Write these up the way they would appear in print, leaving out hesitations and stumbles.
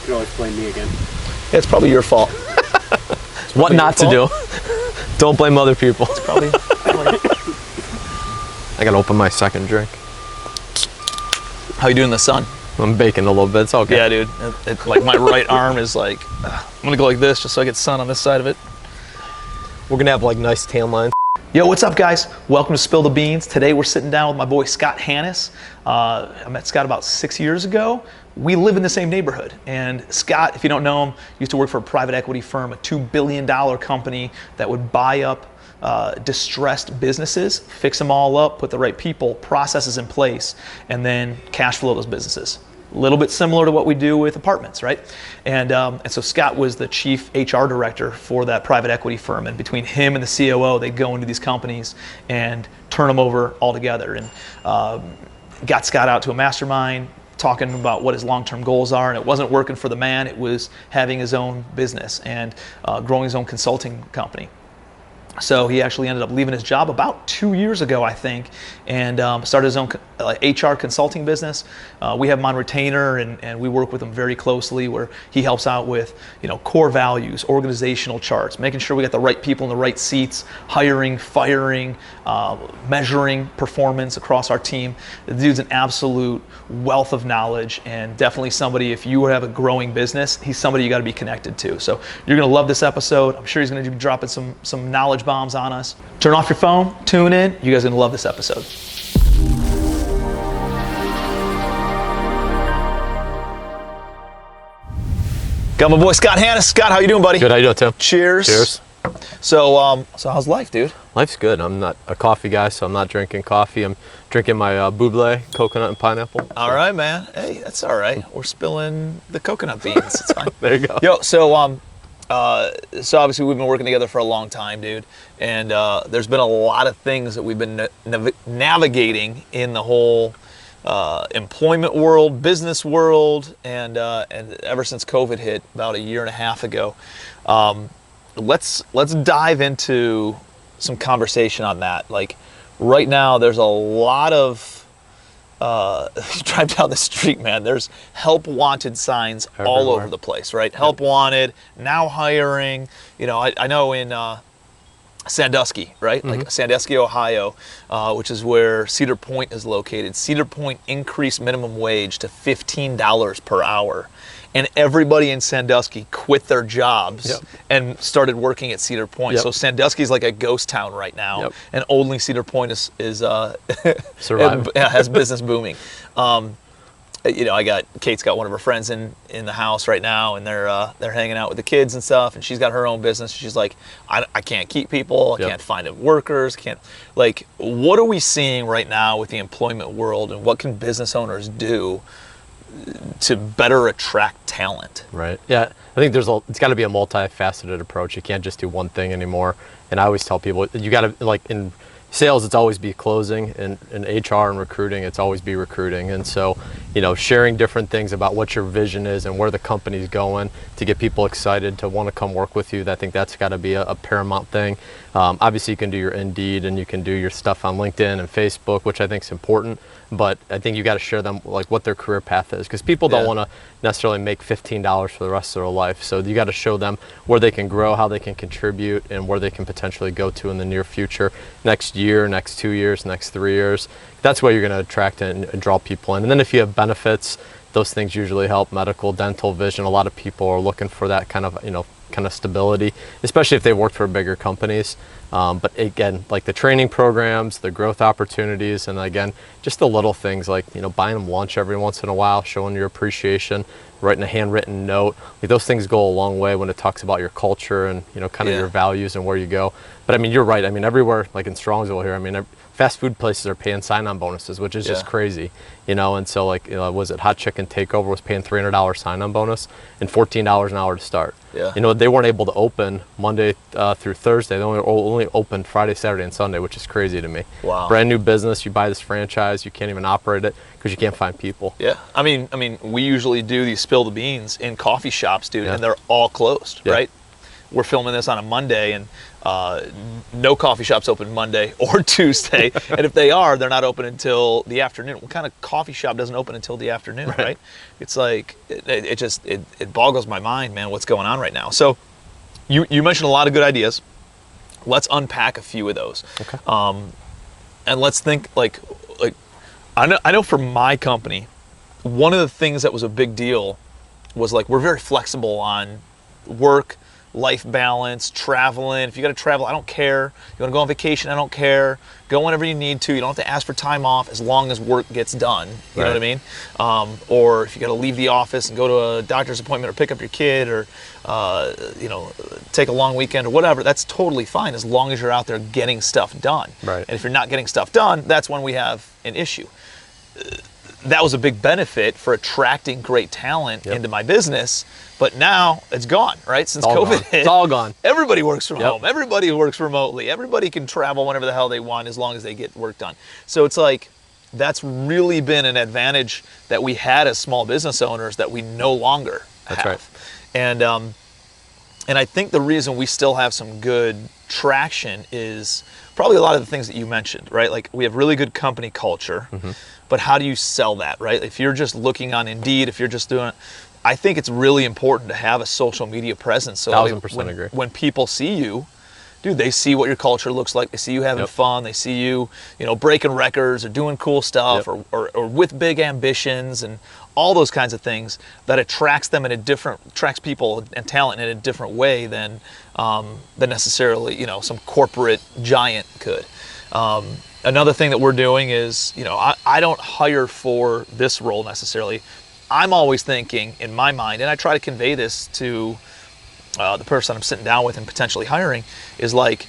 could always blame me again. It's probably your fault. What not to do. Don't blame other people. It's probably I gotta open my second drink. How you doing in the sun? I'm baking a little bit. It's okay. Yeah, dude. Like my right arm is like, I'm gonna go like this just so I get sun on this side of it. We're gonna have like nice tan lines. Yo, what's up, guys? Welcome to Spill the Beans. Today we're sitting down with my boy Scott Hanis. I met Scott about 6 years ago. We live in the same neighborhood. And Scott, if you don't know him, used to work for a private equity firm, a $2 billion company that would buy up distressed businesses, fix them all up, put the right people, processes in place, and then cash flow those businesses. A little bit similar to what we do with apartments, right? And so Scott was the chief HR director for that private equity firm. And between him and the COO, they go into these companies and turn them over altogether. And got Scott out to a mastermind, talking about what his long-term goals are. And it wasn't working for the man. It was having his own business and growing his own consulting company. So he actually ended up leaving his job about 2 years ago, I think, and started his own HR consulting business. We have him on retainer, and we work with him very closely, where he helps out with, core values, organizational charts, making sure we got the right people in the right seats, hiring, firing, measuring performance across our team. The dude's an absolute wealth of knowledge, and definitely somebody, if you have a growing business, he's somebody you got to be connected to. So you're going to love this episode. I'm sure he's going to be dropping some knowledge bombs on us. Turn off your phone, tune in. You guys are going to love this episode. Got my boy Scott Hanis. Scott, how you doing, buddy? Good, how you doing, Tim? Cheers. Cheers. So how's life, dude? Life's good. I'm not a coffee guy, so I'm not drinking coffee. I'm drinking my buble, coconut and pineapple. All right, man. Hey, that's all right. We're spilling the coconut beans. It's fine. There you go. Yo, so obviously we've been working together for a long time, dude, and there's been a lot of things that we've been navigating in the whole employment world, business world, and ever since COVID hit about a year and a half ago. Let's dive into some conversation on that. Like right now, there's a lot of you drive down the street, man, there's help wanted signs everywhere, all over the place, right? Help wanted, now hiring. I know in Sandusky, right? Mm-hmm. Like Sandusky, Ohio, which is where Cedar Point is located. Cedar Point increased minimum wage to $15 per hour. And everybody in Sandusky quit their jobs and started working at Cedar Point. So Sandusky is like a ghost town right now, and only Cedar Point is surviving. Has business booming. Kate's got one of her friends in the house right now, and they're hanging out with the kids and stuff. And she's got her own business. She's like, I can't keep people. I can't find workers. What are we seeing right now with the employment world, and what can business owners do to better attract talent? Right. Yeah. I think it's got to be a multifaceted approach. You can't just do one thing anymore. And I always tell people, you got to, like in sales, it's always be closing, and in HR and recruiting, it's always be recruiting. And so, sharing different things about what your vision is and where the company's going to get people excited to want to come work with you. I think that's got to be a paramount thing. Obviously, you can do your Indeed and you can do your stuff on LinkedIn and Facebook, which I think is important. But I think you got to share them like what their career path is, because people don't want to necessarily make $15 for the rest of their life. So you got to show them where they can grow, how they can contribute, and where they can potentially go to in the near future, next year, next 2 years, next 3 years. That's why you're going to attract and draw people in. And then if you have benefits, those things usually help. Medical, dental, vision. A lot of people are looking for that kind of stability, especially if they worked for bigger companies. But again, like the training programs, the growth opportunities, and again, just the little things like, buying them lunch every once in a while, showing your appreciation, writing a handwritten note. Like those things go a long way when it talks about your culture and, kind of your values and where you go. But you're right. everywhere, like in Strongsville here, fast food places are paying sign-on bonuses, which is just crazy, and so was it Hot Chicken Takeover was paying $300 sign-on bonus and $14 an hour to start. They weren't able to open Monday through Thursday. They only opened Friday, Saturday, and Sunday, which is crazy to me. Wow. Brand new business, you buy this franchise, you can't even operate it because you can't find people. Yeah, we usually do these Spill the Beans in coffee shops, dude, and they're all closed, right? we're filming this on a Monday, and no coffee shops open Monday or Tuesday, and if they are, they're not open until the afternoon. What kind of coffee shop doesn't open until the afternoon, right? It's like it boggles my mind, man, what's going on right now. So you mentioned a lot of good ideas. Let's unpack a few of those. Okay. And let's think like I know for my company, one of the things that was a big deal was like we're very flexible on work, life balance, traveling. If you got to travel, I don't care. You want to go on vacation, I don't care. Go whenever you need to. You don't have to ask for time off as long as work gets done. You know what I mean? Or if you got to leave the office and go to a doctor's appointment or pick up your kid or take a long weekend or whatever, that's totally fine as long as you're out there getting stuff done. Right. And if you're not getting stuff done, that's when we have an issue. That was a big benefit for attracting great talent into my business, but now it's gone, right? Since COVID hit, it's all gone. Everybody works from home. Everybody works remotely. Everybody can travel whenever the hell they want as long as they get work done. So it's like, that's really been an advantage that we had as small business owners that we no longer have. That's right. And I think the reason we still have some good traction is probably a lot of the things that you mentioned, right? Like we have really good company culture, but how do you sell that, right? If you're just looking on Indeed, if you're just doing it, I think it's really important to have a social media presence. So 1000% agree. When people see you, dude, they see what your culture looks like. They see you having fun. They see you, breaking records or doing cool stuff or with big ambitions and all those kinds of things that attracts people and talent in a different way than necessarily, some corporate giant could. Another thing that we're doing is, I don't hire for this role necessarily. I'm always thinking in my mind, and I try to convey this to the person I'm sitting down with and potentially hiring, is like,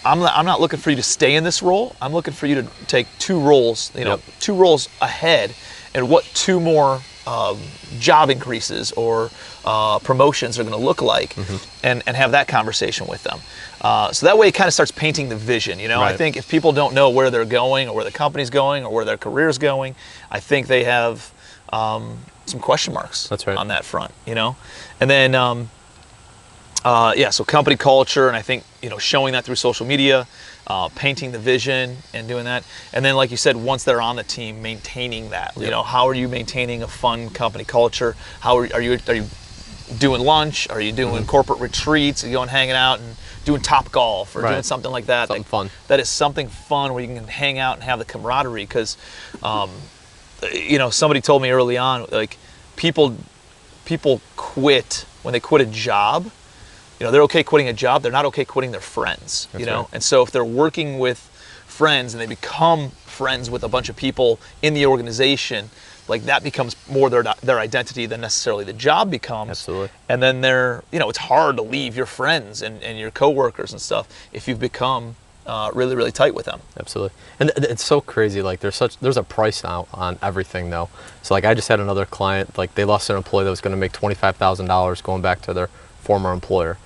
I'm not looking for you to stay in this role. I'm looking for you to take two roles, 2 roles ahead, and what 2 more job increases or promotions are going to look like, and have that conversation with them. So that way it kind of starts painting the vision. I think if people don't know where they're going or where the company's going or where their career's going, I think they have some question marks on that front, And then, so company culture, and I think, showing that through social media, painting the vision and doing that. And then, like you said, once they're on the team, maintaining that. How are you maintaining a fun company culture? How are you doing lunch? Are you doing corporate retreats? Are you going hanging out and doing Top Golf or doing something like that? Something fun. That is something fun where you can hang out and have the camaraderie. Because, somebody told me early on, like, people quit when they quit a job. They're okay quitting a job. They're not okay quitting their friends, That's right. And so if they're working with friends and they become friends with a bunch of people in the organization, like that becomes more their identity than necessarily the job becomes. Absolutely. And then it's hard to leave your friends and your coworkers and stuff if you've become really, really tight with them. Absolutely. And it's so crazy. Like there's a price now on everything though. So like I just had another client, like they lost an employee that was going to make $25,000 going back to their former employer.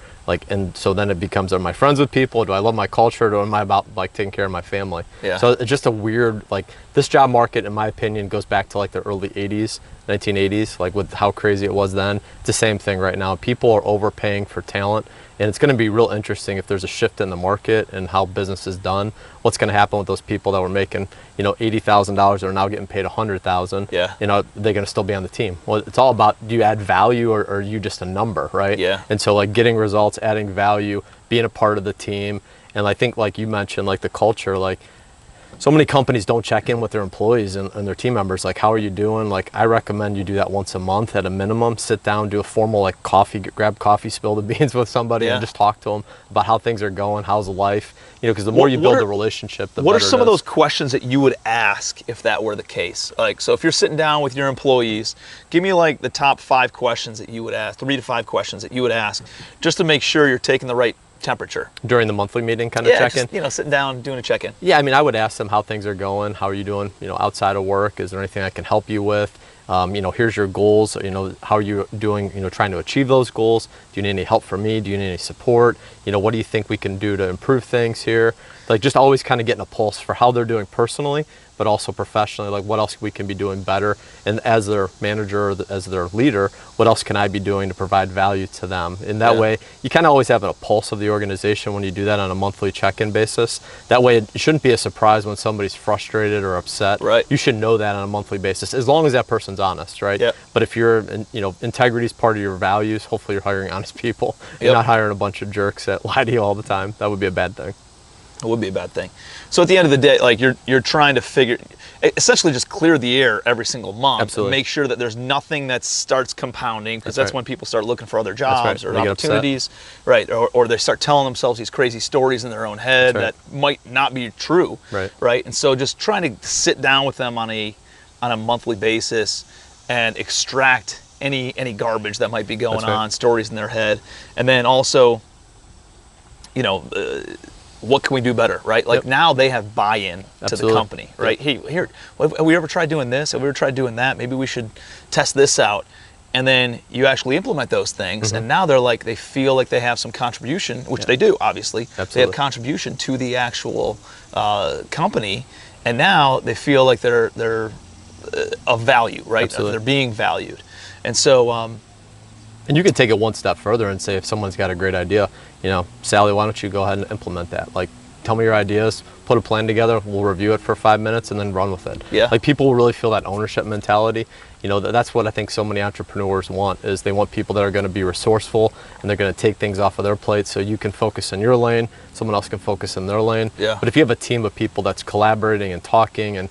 And so then it becomes, am I friends with people? Do I love my culture? Or am I about like taking care of my family? Yeah. So it's just a weird, this job market, in my opinion, goes back to the early 80s, 1980s, with how crazy it was then. It's the same thing right now. People are overpaying for talent. And it's going to be real interesting if there's a shift in the market and how business is done. What's going to happen with those people that were making, $80,000 that are now getting paid $100,000? Yeah. They're going to still be on the team. Well, it's all about, do you add value or are you just a number, right? Yeah. And so getting results, adding value, being a part of the team, and I think you mentioned the culture, so many companies don't check in with their employees and their team members. How are you doing? I recommend you do that once a month at a minimum. Sit down, do a formal coffee, grab coffee, spill the beans with somebody, and just talk to them about how things are going, how's life. Because the more you build a relationship, the better. What are some of those questions that you would ask if that were the case? So if you're sitting down with your employees, give me the top 5 questions that you would ask, 3 to 5 questions that you would ask, just to make sure you're taking the right temperature during the monthly meeting, kind of check-in. Just, sitting down doing a check-in. Yeah, I would ask them how things are going. How are you doing? Outside of work, is there anything I can help you with? Here's your goals. How are you doing? Trying to achieve those goals. Do you need any help from me? Do you need any support? What do you think we can do to improve things here? Just always kind of getting a pulse for how they're doing personally, but also professionally, like what else we can be doing better. And as their manager, or as their leader, what else can I be doing to provide value to them? In that way, you kind of always have a pulse of the organization when you do that on a monthly check-in basis. That way, it shouldn't be a surprise when somebody's frustrated or upset. Right. You should know that on a monthly basis, as long as that person's honest, right? Yep. But if you're, integrity is part of your values, hopefully you're hiring honest people. You're not hiring a bunch of jerks that lie to you all the time. That would be a bad thing. It would be a bad thing. So at the end of the day, like you're trying to essentially just clear the air every single month. Absolutely. And make sure that there's nothing that starts compounding, because that's when people start looking for other jobs or They opportunities, right? Or they start telling themselves these crazy stories in their own head that might not be true, right? And so just trying to sit down with them on a monthly basis and extract any garbage that might be going on, stories in their head, and then also, what can we do better, right? Like now they have buy-in to the company, right? Hey, here, have we ever tried doing this? Have we ever tried doing that? Maybe we should test this out. And then you actually implement those things, and now they feel like they have some contribution, which they do, obviously. They have contribution to the actual company, and now they feel like they're of value, right? They're being valued. And so... and you can take it one step further and say, if someone's got a great idea, Sally, why don't you go ahead and implement that? Like, tell me your ideas, put a plan together, we'll review it for 5 minutes and then run with it. Yeah. Like, people will really feel that ownership mentality. That's what I think so many entrepreneurs want, is they want people that are going to be resourceful and they're going to take things off of their plate so you can focus in your lane, someone else can focus in their lane. Yeah. But if you have a team of people that's collaborating and talking and,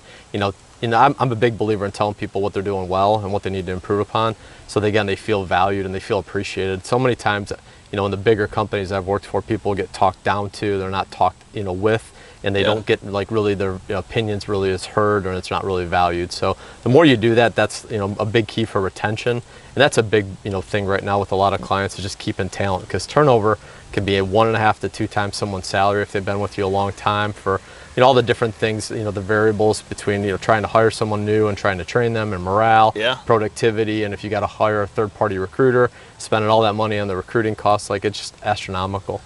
I'm a big believer in telling people what they're doing well and what they need to improve upon, so they feel valued and they feel appreciated. So many times, in the bigger companies I've worked for, people get talked down to, they're not talked, with, and they don't get really their opinions really is heard, or it's not really valued. So the more you do that, that's a big key for retention, and that's a big thing right now with a lot of clients, is just keeping talent, because turnover can be 1.5 to 2 times someone's salary if they've been with you a long time, for all the different things, the variables between trying to hire someone new and trying to train them, and morale, productivity, and if you got to hire a third-party recruiter, spending all that money on the recruiting costs, like, it's just astronomical.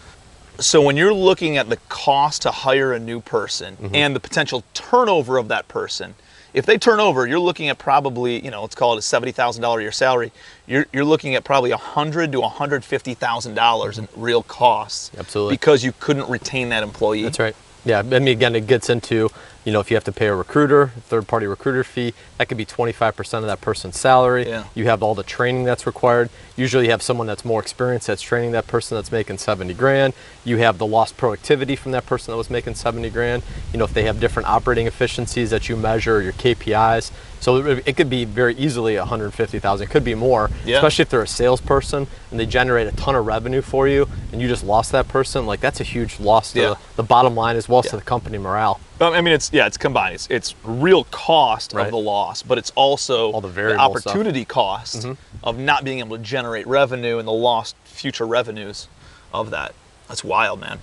So when you're looking at the cost to hire a new person and the potential turnover of that person, if they turn over, you're looking at probably, let's call it a $70,000 a year salary. You're looking at probably $100,000 to $150,000 in real costs. Absolutely. Because you couldn't retain that employee. That's right. Yeah, I mean, again, it gets into, if you have to pay a recruiter, third-party recruiter fee, that could be 25% of that person's salary. Yeah. You have all the training that's required. Usually you have someone that's more experienced that's training that person that's making 70 grand. You have the lost productivity from that person that was making 70 grand. If they have different operating efficiencies that you measure, your KPIs. So it could be very easily 150,000. It could be more, especially if they're a salesperson and they generate a ton of revenue for you and you just lost that person. Like, that's a huge loss to the bottom line, as well as to the company morale. I mean, it's combined. It's real cost of the loss, but it's also all the opportunity cost of not being able to generate revenue and the lost future revenues of that. That's wild, man.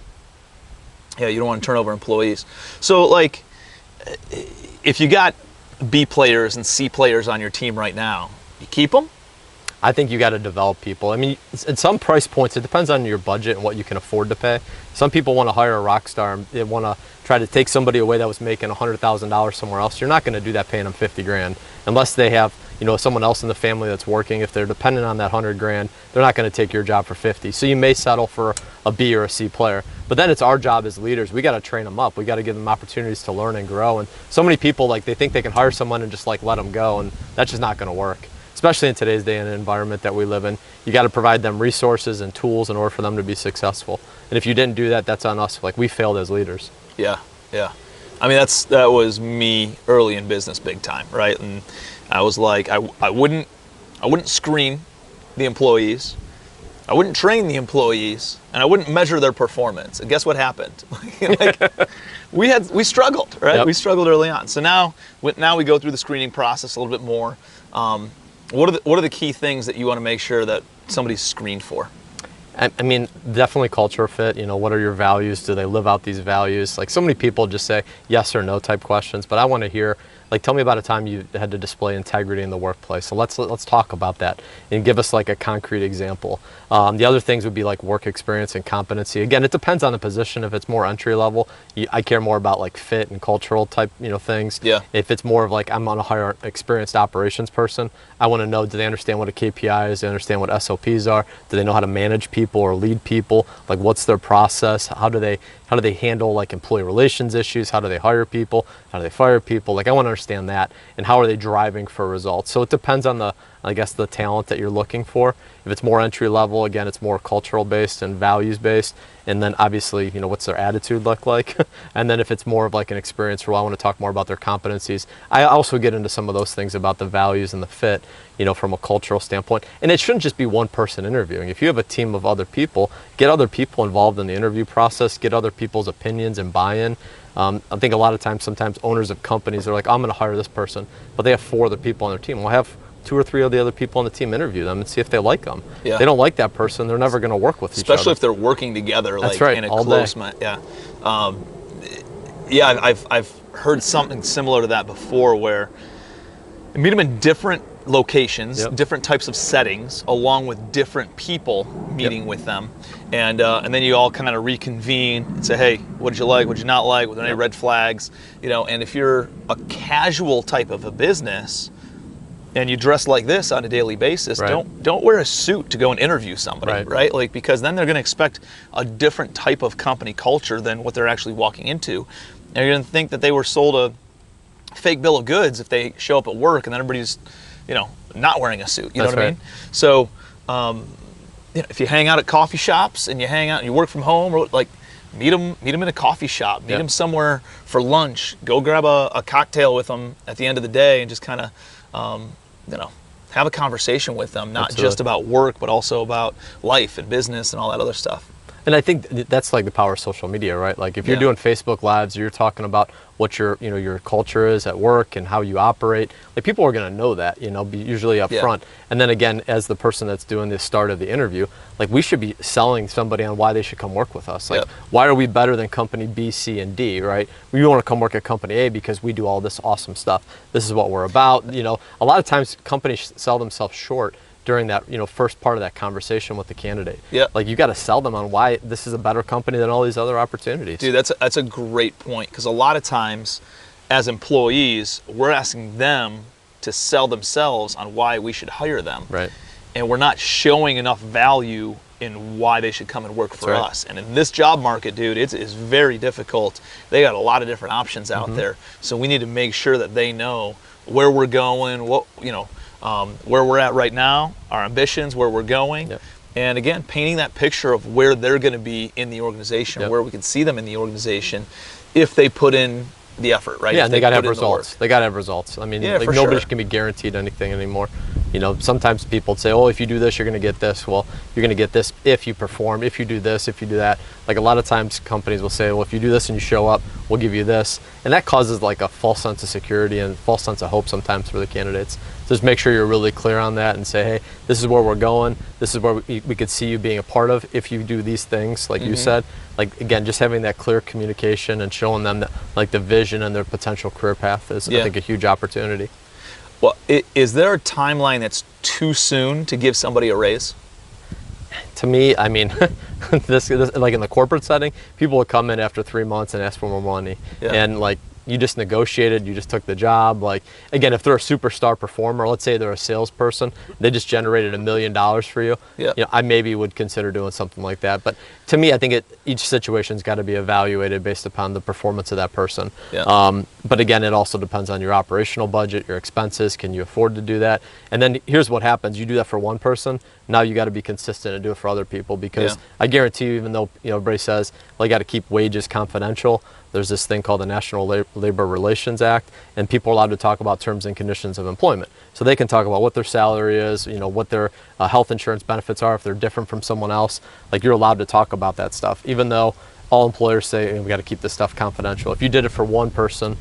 Yeah, you don't want to turn over employees. So, like, if you got B players and C players on your team right now, you keep them? I think you got to develop people. I mean, at some price points, it depends on your budget and what you can afford to pay. Some people want to hire a rock star and they want to try to take somebody away that was making $100,000 somewhere else. You're not going to do that paying them 50 grand unless they have, someone else in the family that's working. If they're dependent on that 100 grand, they're not going to take your job for 50. So you may settle for a B or a C player. But then it's our job as leaders. We got to train them up. We got to give them opportunities to learn and grow. And so many people, they think they can hire someone and just let them go, and that's just not going to work. Especially in today's day and environment that we live in, you got to provide them resources and tools in order for them to be successful. And if you didn't do that, that's on us. We failed as leaders. Yeah. I mean, that was me early in business, big time, right? And I was like, I wouldn't screen the employees, I wouldn't train the employees, and I wouldn't measure their performance. And guess what happened? we struggled, right? Yep. We struggled early on. So now we go through the screening process a little bit more. What are the key things that you want to make sure that somebody's screened for? I mean, definitely culture fit. What are your values? Do they live out these values? So many people just say yes or no type questions, but I want to hear, Like, tell me about a time you had to display integrity in the workplace. So let's talk about that and give us like a concrete example. The other things would be like work experience and competency. Again, it depends on the position. If it's more entry level, I care more about like fit and cultural type, things. Yeah. If it's more of like I'm on a hire experienced operations person, I want to know, do they understand what a KPI is? Do they understand what SOPs are? Do they know how to manage people or lead people? Like, what's their process? How do they handle like employee relations issues? How do they hire people? How do they fire people? Like, I want to understand that, and how are they driving for results? So it depends on the talent that you're looking for. If it's more entry level, again, it's more cultural based and values based. And then obviously, what's their attitude look like? And then if it's more of like an experience role, I want to talk more about their competencies. I also get into some of those things about the values and the fit, from a cultural standpoint. And it shouldn't just be one person interviewing. If you have a team of other people, get other people involved in the interview process, get other people's opinions and buy-in. I think a lot of times, sometimes owners of companies are like, I'm going to hire this person, but they have 4 other people on their team. Well, have 2 or 3 of the other people on the team interview them and see if they like them. Yeah. If they don't like that person, they're never going to work with each other. Especially if they're working together, That's like right, in a all close day. I've heard something similar to that before, where you meet them in different locations, Yep. different types of settings, along with different people meeting with them, and then you all kind of reconvene and say, hey, what did you like? What did you not like? Were there any red flags? And if you're a casual type of a business and you dress like this on a daily basis, Right. don't wear a suit to go and interview somebody, Right. Like, because then they're going to expect a different type of company culture than what they're actually walking into. And you're going to think that they were sold a fake bill of goods if they show up at work and then everybody's, not wearing a suit. You know That's what I right. mean? So, if you hang out at coffee shops and you hang out and you work from home, or like, meet them in a coffee shop, meet them somewhere for lunch, go grab a cocktail with them at the end of the day, and just kind of, have a conversation with them, not Absolutely. just about work, but also about life and business and all that other stuff. And I think that's like the power of social media, right? Like, if you're Yeah. doing Facebook Lives, you're talking about what your culture is at work and how you operate. Like, people are going to know that, usually up front. And then again, as the person that's doing the start of the interview, like, we should be selling somebody on why they should come work with us. Like, why are we better than company B, C, and D, right? We want to come work at company A because we do all this awesome stuff. This is what we're about. A lot of times companies sell themselves short during that first part of that conversation with the candidate. Like, you got to sell them on why this is a better company than all these other opportunities. Dude, that's a great point, because a lot of times as employees, we're asking them to sell themselves on why we should hire them. Right. And we're not showing enough value in why they should come and work for us. And in this job market, dude, it's very difficult. They got a lot of different options out there. So we need to make sure that they know where we're going, where we're at right now, our ambitions, where we're going. And again, painting that picture of where they're going to be in the organization, where we can see them in the organization if they put in the effort, right? Yeah, and they got to have put in the results. They got to have results. I mean, Yeah, for nobody sure. can be guaranteed anything anymore. Sometimes people say, oh, if you do this, you're going to get this. Well, you're going to get this if you perform, if you do this, if you do that. Like, a lot of times companies will say, well, if you do this and you show up, we'll give you this. And that causes like a false sense of security and false sense of hope sometimes for the candidates. So just make sure you're really clear on that and say, hey, this is where we're going. This is where we could see you being a part of if you do these things, like you said. Like, again, just having that clear communication and showing them that, like, the vision and their potential career path is, I think, a huge opportunity. Well, is there a timeline that's too soon to give somebody a raise? To me, I mean, this like in the corporate setting, people would come in after 3 months and ask for more money. And like, you just negotiated, you just took the job. Like, again, if they're a superstar performer, let's say they're a salesperson, they just generated $1 million for you. I maybe would consider doing something like that. But to me, I think each situation's got to be evaluated based upon the performance of that person. But again, it also depends on your operational budget, your expenses. Can you afford to do that? And then here's what happens: you do that for one person, now you got to be consistent and do it for other people, because I guarantee you, even though everybody says, well, you got to keep wages confidential, there's this thing called the National Labor Relations Act, and people are allowed to talk about terms and conditions of employment. So they can talk about what their salary is, what their health insurance benefits are, if they're different from someone else. Like, you're allowed to talk about that stuff, even though all employers say, we got to keep this stuff confidential. If you did it for one person,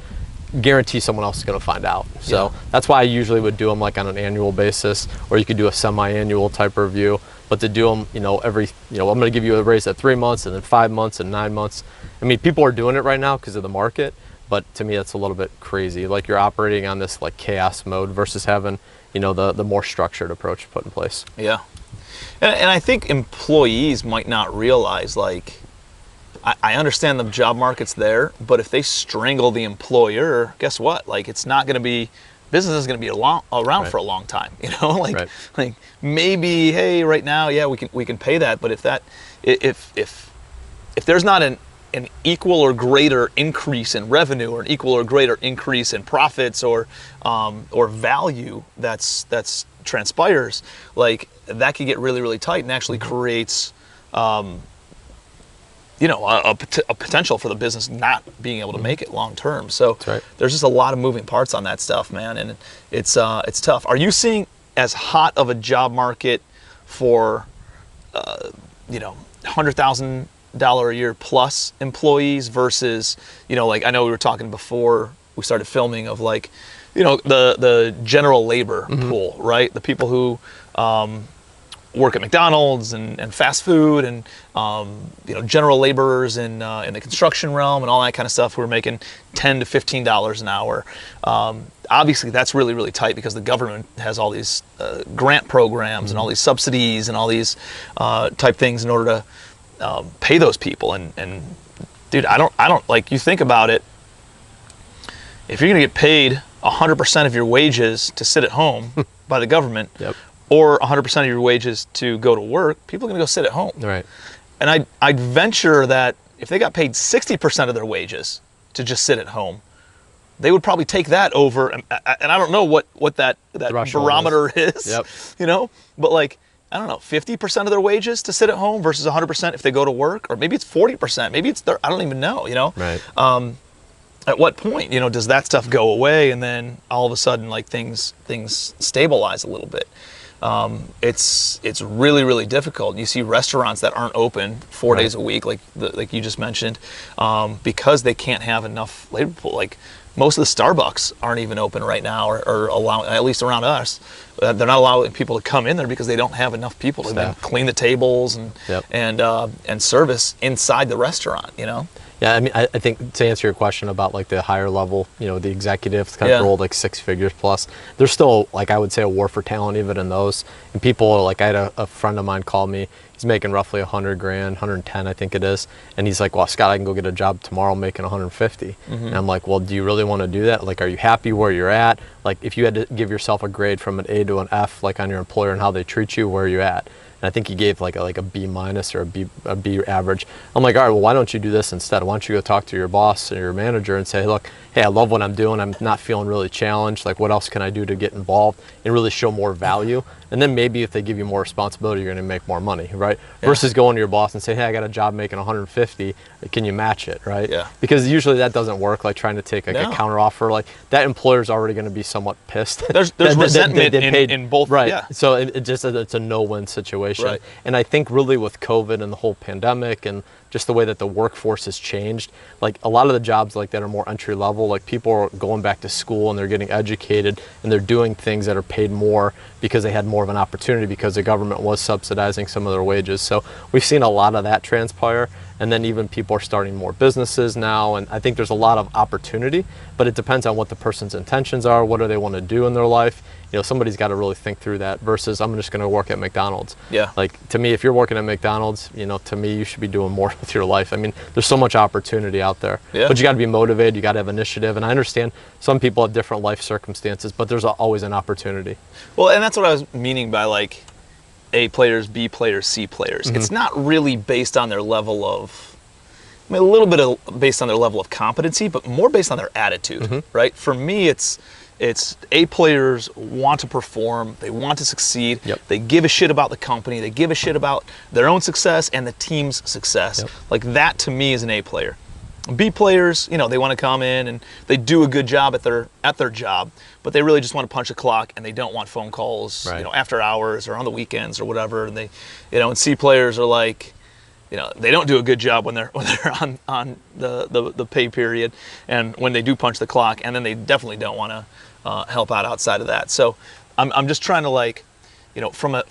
guarantee someone else is going to find out. So that's why I usually would do them like on an annual basis, or you could do a semi-annual type review. But to do them, every, I'm going to give you a raise at 3 months and then 5 months and 9 months. I mean, people are doing it right now because of the market, but to me that's a little bit crazy. Like you're operating on this like chaos mode versus having, you know, the more structured approach put in place. Yeah. And I think employees might not realize, like, I understand the job market's there, but if they strangle the employer, guess what? Like, it's not going to be, business is going to be around Right. for a long time, you know? Like, Right. like maybe, hey, right now, yeah, we can pay that, but if there's not an equal or greater increase in revenue, or an equal or greater increase in profits, or value that's transpires, like that could get really, really tight and actually creates you know, a potential for the business not being able to make it long term. So That's right. there's just a lot of moving parts on that stuff, man, and it's tough. Are you seeing as hot of a job market for you know, $100,000 a year plus employees versus, you know, like I know we were talking before we started filming of, like, you know, the general labor pool, right? The people who work at McDonald's and fast food, and you know, general laborers in the construction realm and all that kind of stuff, who are making $10 to $15 an hour. Obviously, that's really, really tight because the government has all these grant programs and all these subsidies and all these type things in order to pay those people. And dude, I don't like, you think about it. If you're gonna get paid 100% of your wages to sit at home by the government, Yep. or 100% of your wages to go to work, people are going to go sit at home. Right. And I'd venture that if they got paid 60% of their wages to just sit at home, they would probably take that over. And I don't know what that barometer is, Yep. you know, but like, I don't know, 50% of their wages to sit at home versus 100% if they go to work, or maybe it's 40%, maybe it's I don't even know, you know. Right. At what point, you know, does that stuff go away, and then all of a sudden, like, things stabilize a little bit? It's really, really difficult. You see restaurants that aren't open 4 Right. days a week, like you just mentioned, because they can't have enough labor pool. Like, most of the Starbucks aren't even open right now, or allowing, at least around us, they're not allowing people to come in there because they don't have enough people to then Staff. clean the tables and Yep. and service inside the restaurant, you know. Yeah, I mean, I think to answer your question about like the higher level, you know, the executives kind of Yeah. role, like 6 figures plus, there's still, like, I would say, a war for talent even in those. And people, like, I had a friend of mine call me. He's making roughly 100 grand, 110, I think it is. And he's like, well, Scott, I can go get a job tomorrow making 150. And I'm like, well, do you really want to do that? Like, are you happy where you're at? Like, if you had to give yourself a grade from an A to an F, like on your employer and how they treat you, where are you at? And I think he gave like a B minus or a B average. I'm like, all right, well, why don't you do this instead? Why don't you go talk to your boss or your manager and say, look, hey, I love what I'm doing. I'm not feeling really challenged. Like, what else can I do to get involved and really show more value? And then maybe if they give you more responsibility, you're going to make more money, right? Yeah. Versus going to your boss and say, hey, I got a job making 150. Can you match it, right? Yeah. Because usually that doesn't work. Like trying to take like No. a counter offer, like that employer's already going to be somewhat pissed. There's that resentment they paid- in both, right? yeah. So it's a no-win situation. Right. And I think really with COVID and the whole pandemic and just the way that the workforce has changed, like a lot of the jobs like that are more entry level, like people are going back to school and they're getting educated and they're doing things that are paid more because they had more of an opportunity because the government was subsidizing some of their wages. So we've seen a lot of that transpire. And then even people are starting more businesses now. And I think there's a lot of opportunity, but it depends on what the person's intentions are. What do they want to do in their life? You know, somebody's got to really think through that versus I'm just going to work at McDonald's. Yeah. Like to me, if you're working at McDonald's, you know, to me, you should be doing more with your life. I mean, there's so much opportunity out there, Yeah. but you got to be motivated. You got to have initiative. And I understand some people have different life circumstances, but there's always an opportunity. Well, and that's what I was meaning by like A players, B players, C players. It's not really based on their level of, I mean, a little bit of based on their level of competency, but more based on their attitude, right? For me, it's A players want to perform, they want to succeed, Yep. they give a shit about the company, they give a shit about their own success and the team's success. Yep. Like that to me is an A player. B players, you know, they want to come in and they do a good job at their job, but they really just want to punch a clock and they don't want phone calls, Right. you know, after hours or on the weekends or whatever. And they, you know, and C players are like, you know, they don't do a good job when they're on the pay period and when they do punch the clock, and then they definitely don't want to help out outside of that. So I'm just trying to, like, you know, from a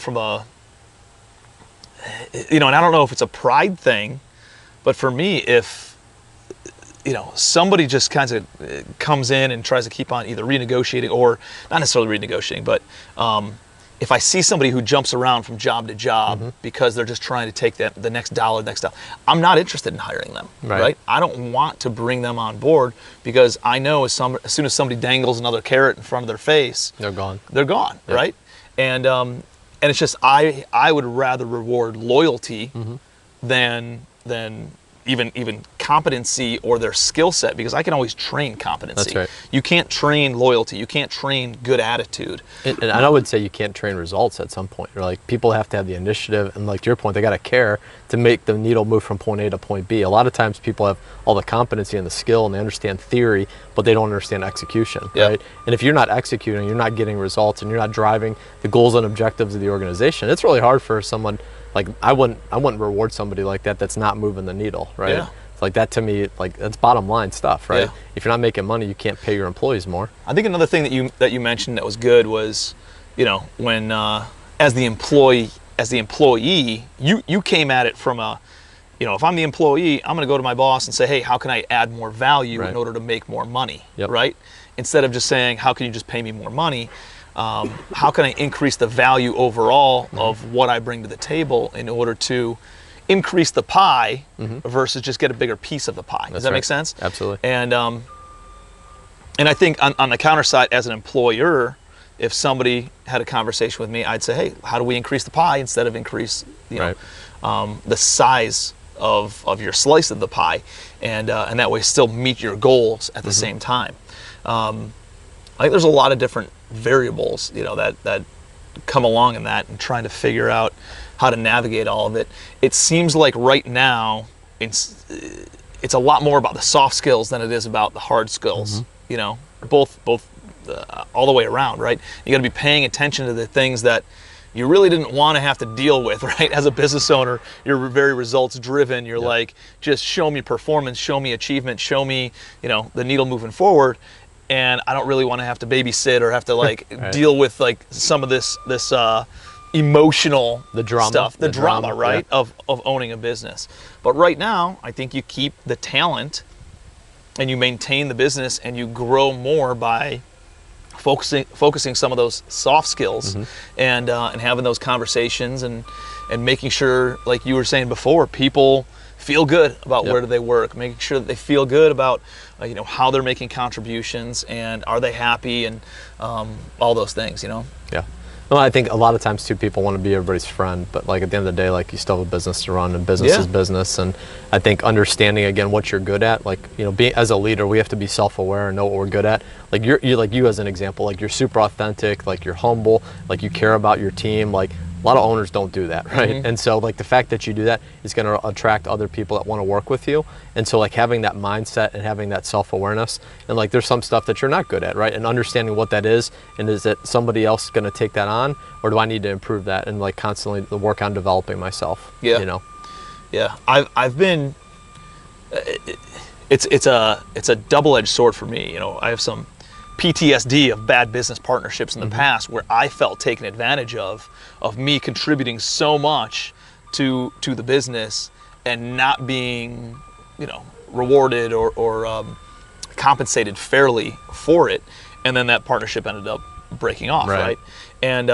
you know, and I don't know if it's a pride thing, but for me, if somebody just kind of comes in and tries to keep on either renegotiating or not necessarily renegotiating, but if I see somebody who jumps around from job to job because they're just trying to take the next dollar, I'm not interested in hiring them, right? I don't want to bring them on board because I know as soon as somebody dangles another carrot in front of their face, they're gone. They're gone, right? And it's just I would rather reward loyalty than even competency or their skill set, because I can always train competency. That's right. You can't train loyalty. You can't train good attitude. And I would say you can't train results at some point. Like, people have to have the initiative, and like to your point, they got to care to make the needle move from point A to point B. A lot of times people have all the competency and the skill and they understand theory, but they don't understand execution, right? And if you're not executing, you're not getting results, and you're not driving the goals and objectives of the organization, it's really hard for someone. Like, I wouldn't reward somebody like that that's not moving the needle, right? Yeah. Like, that to me, like, that's bottom line stuff, right? Yeah. If you're not making money, you can't pay your employees more. I think another thing that you mentioned that was good was, when as the employee, you came at it from a, if I'm the employee, I'm going to go to my boss and say, hey, how can I add more value in order to make more money, right? Instead of just saying, how can you just pay me more money? How can I increase the value overall of what I bring to the table in order to increase the pie versus just get a bigger piece of the pie? Does that make sense? Absolutely. And I think on the counter side, as an employer, if somebody had a conversation with me, I'd say, hey, how do we increase the pie instead of increase the size of your slice of the pie, and that way still meet your goals at the same time. I think there's a lot of different variables, that come along in that, and trying to figure out how to navigate all of it. It seems like right now it's a lot more about the soft skills than it is about the hard skills. Both all the way around, right? You got to be paying attention to the things that you really didn't want to have to deal with, right? As a business owner, you're very results driven. You're like, just show me performance, show me achievement, show me, the needle moving forward. And I don't really want to have to babysit or have to deal with some of this emotional stuff, the drama, right? Of owning a business. But right now, I think you keep the talent and you maintain the business and you grow more by focusing some of those soft skills and having those conversations and making sure, like you were saying before, people feel good about where do they work, making sure that they feel good about how they're making contributions and are they happy, and all those things. Yeah. Well, I think a lot of times too, people want to be everybody's friend, but like at the end of the day, like, you still have a business to run, and business is business. And I think understanding again what you're good at, like, being as a leader, we have to be self-aware and know what we're good at. Like you like you as an example, like, you're super authentic, like, you're humble, like, you care about your team. Like, a lot of owners don't do that, right? And so, like, the fact that you do that is going to attract other people that want to work with you. And so, like, having that mindset and having that self-awareness, and like, there's some stuff that you're not good at, right? And understanding what that is, and is it somebody else going to take that on, or do I need to improve that, and like constantly work on developing myself? Yeah. I've been. It's a double-edged sword for me. I have some PTSD of bad business partnerships in the past where I felt taken advantage of me contributing so much to the business and not being, rewarded or compensated fairly for it, and then that partnership ended up breaking off, right? And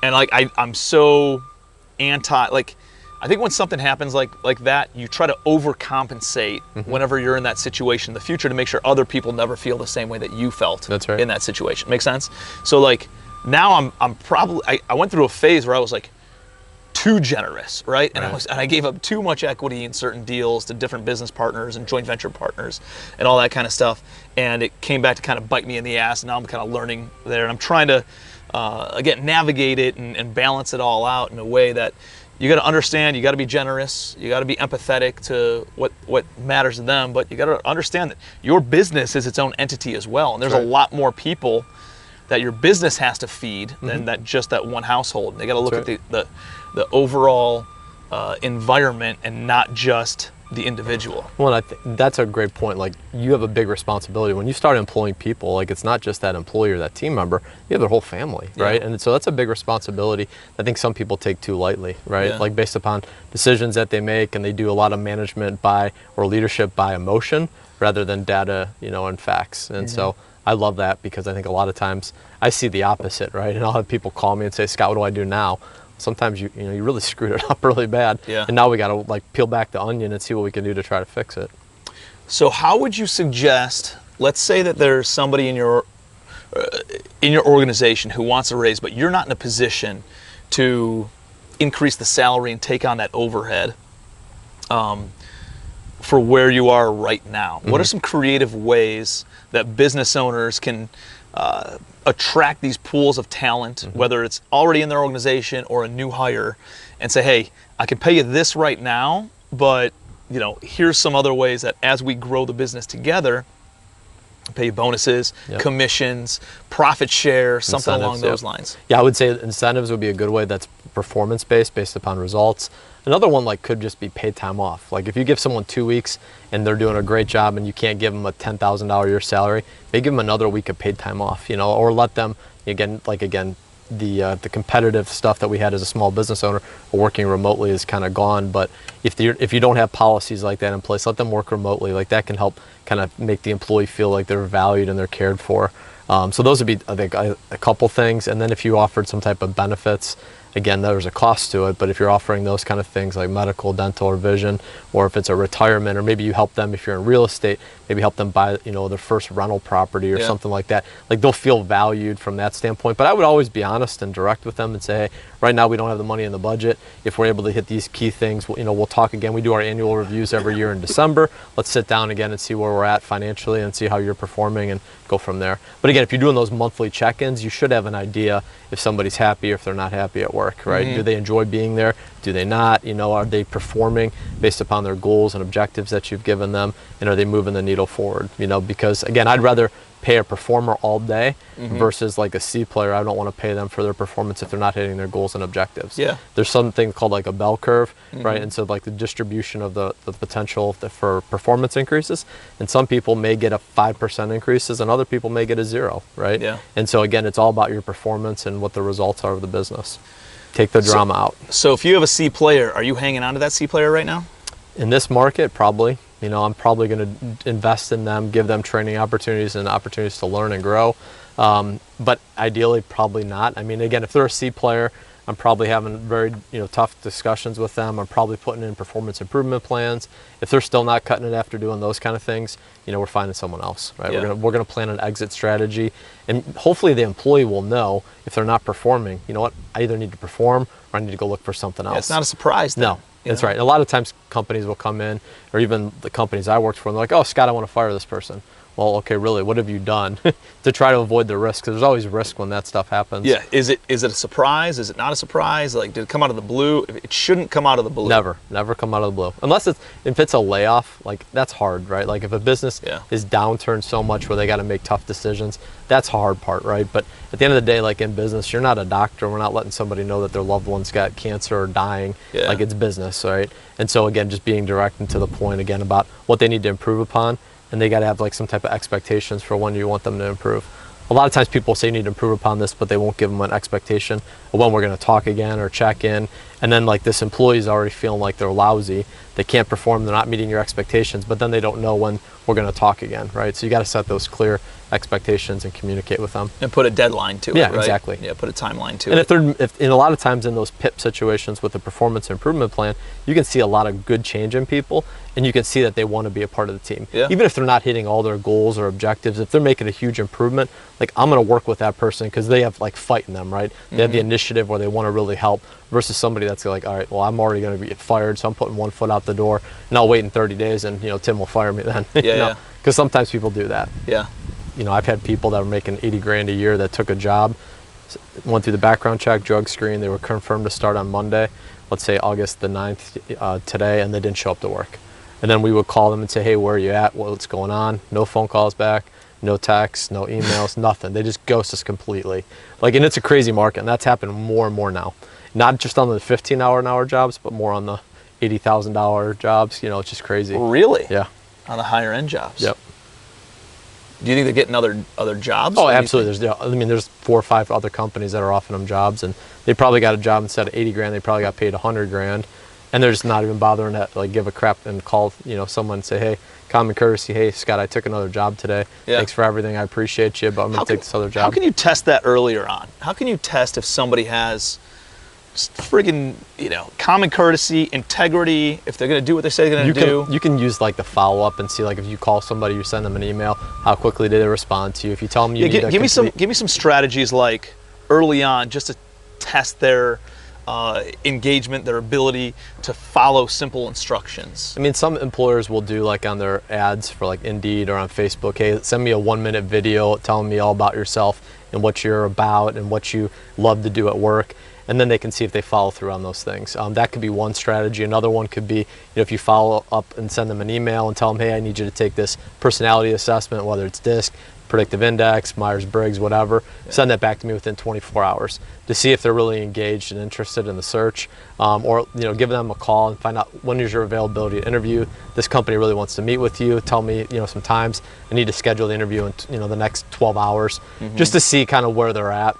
like, I'm so anti, like, I think when something happens like that, you try to overcompensate whenever you're in that situation in the future to make sure other people never feel the same way that you felt in that situation. Make sense? So like, now I'm probably, I went through a phase where I was like too generous, right? And I gave up too much equity in certain deals to different business partners and joint venture partners and all that kind of stuff. And it came back to kind of bite me in the ass. And now I'm kind of learning there, and I'm trying to again navigate it and balance it all out in a way that you got to understand, you got to be generous, you got to be empathetic to what matters to them, but you got to understand that your business is its own entity as well, and there's a lot more people that your business has to feed than that one household. They got to look at the overall environment and not just the individual. Well, I think that's a great point. Like, you have a big responsibility when you start employing people. Like, it's not just that employee or that team member; you have their whole family, right? And so that's a big responsibility. I think some people take too lightly, right? Like, based upon decisions that they make, and they do a lot of management by or leadership by emotion rather than data, and facts. And so I love that, because I think a lot of times I see the opposite, right? And I'll have people call me and say, "Scott, what do I do now?" Sometimes you really screwed it up really bad, and now we got to peel back the onion and see what we can do to try to fix it. So how would you suggest? Let's say that there's somebody in your organization who wants a raise, but you're not in a position to increase the salary and take on that overhead for where you are right now. What are some creative ways that business owners can attract these pools of talent, whether it's already in their organization or a new hire, and say, hey, I can pay you this right now, but here's some other ways that as we grow the business together, pay you bonuses, commissions, profit share, something along those lines. Yeah, I would say incentives would be a good way that's performance-based, based upon results. Another one could just be paid time off. Like, if you give someone 2 weeks and they're doing a great job and you can't give them a $10,000 a year salary, maybe give them another week of paid time off, or let them, the competitive stuff that we had as a small business owner working remotely is kind of gone. But if you don't have policies like that in place, let them work remotely. Like, that can help kind of make the employee feel like they're valued and they're cared for. So those would be, I think, a couple things. And then if you offered some type of benefits, again, there's a cost to it, but if you're offering those kind of things like medical, dental, or vision, or if it's a retirement, or maybe you help them, if you're in real estate, maybe help them buy, their first rental property or something like that. Like, they'll feel valued from that standpoint. But I would always be honest and direct with them and say, hey, right now we don't have the money in the budget. If we're able to hit these key things, we'll talk again. We do our annual reviews every year in December. Let's sit down again and see where we're at financially and see how you're performing and go from there. But again, if you're doing those monthly check-ins, you should have an idea if somebody's happy or if they're not happy at work, right? Do they enjoy being there? Do they not? Are they performing based upon their goals and objectives that you've given them? And are they moving the needle forward? Because again, I'd rather pay a performer all day versus like a C player. I don't want to pay them for their performance if they're not hitting their goals and objectives. There's something called like a bell curve, right? And so like the distribution of the potential for performance increases, and some people may get a 5% increases and other people may get a 0, right? And so again, it's all about your performance and what the results are of the business. Take the drama out. So if you have a C player, are you hanging on to that C player right now? In this market, probably. I'm probably going to invest in them, give them training opportunities and opportunities to learn and grow. But ideally, probably not. I mean, again, if they're a C player, I'm probably having very tough discussions with them. I'm probably putting in performance improvement plans. If they're still not cutting it after doing those kind of things, we're finding someone else, right? We're gonna plan an exit strategy, and hopefully the employee will know if they're not performing. You know what? I either need to perform or I need to go look for something else. It's not a surprise then. No. That's right. A lot of times companies will come in, or even the companies I worked for, and they're like, oh, Scott, I want to fire this person. Well, okay, really, what have you done to try to avoid the risk? There's always risk when that stuff happens. Yeah. Is it a surprise? Is it not a surprise? Like, did it come out of the blue? It shouldn't come out of the blue. Never come out of the blue. Unless if it's a layoff, like that's hard, right? Like if a business is downturned so much where they got to make tough decisions, that's the hard part, right? But at the end of the day, like in business, you're not a doctor. We're not letting somebody know that their loved one's got cancer or dying. Like it's business, right? And so again, just being direct and to the point again about what they need to improve upon. And they got to have like some type of expectations for when you want them to improve. A lot of times people say you need to improve upon this, but they won't give them an expectation of when we're going to talk again or check in. And then like this employee is already feeling like they're lousy. They can't perform. They're not meeting your expectations, but then they don't know when we're going to talk again, right? So you got to set those clear expectations and communicate with them. And put a deadline to it, right? Exactly. Yeah, put a timeline to it. And if in a lot of times in those PIP situations with the performance improvement plan, you can see a lot of good change in people, and you can see that they want to be a part of the team. Even if they're not hitting all their goals or objectives, if they're making a huge improvement, like I'm going to work with that person because they have like fight in them, right? They have the initiative where they want to really help versus somebody that's like, all right, well, I'm already going to get fired, so I'm putting one foot out the door, and I'll wait in 30 days, and Tim will fire me then. Because sometimes people do that. I've had people that were making 80 grand a year that took a job, went through the background check, drug screen, they were confirmed to start on Monday, let's say August the 9th today, and they didn't show up to work. And then we would call them and say, hey, where are you at? What's going on? No phone calls back, no texts, no emails, nothing. They just ghost us completely. And it's a crazy market, and that's happening more and more now. Not just on the 15-hour an hour jobs, but more on the $80,000 jobs. It's just crazy. Really? Yeah. On the higher end jobs. Yep. Do you think they're getting other jobs? Oh, absolutely. There's 4 or 5 other companies that are offering them jobs, and they probably got a job instead of 80 grand, they probably got paid 100 grand, and they're just not even bothering to like give a crap and call someone and say, hey, common courtesy, hey Scott, I took another job today. Yeah. Thanks for everything. I appreciate you, but I'm going to take this other job. How can you test that earlier on? How can you test if somebody has just friggin', common courtesy, integrity, if they're going to do what they say they're going to do? You can use like the follow-up and see, like, if you call somebody, you send them an email, how quickly do they respond to you? If you tell them give me some strategies like early on just to test their engagement, their ability to follow simple instructions. Some employers will do like on their ads for like Indeed or on Facebook, hey, send me a 1-minute video telling me all about yourself and what you're about and what you love to do at work. And then they can see if they follow through on those things. That could be one strategy. Another one could be, if you follow up and send them an email and tell them, hey, I need you to take this personality assessment, whether it's DISC, predictive index, Myers-Briggs, whatever, send that back to me within 24 hours to see if they're really engaged and interested in the search, or give them a call and find out when is your availability to interview. This company really wants to meet with you. Tell me, some times I need to schedule the interview in, the next 12 hours, just to see kind of where they're at.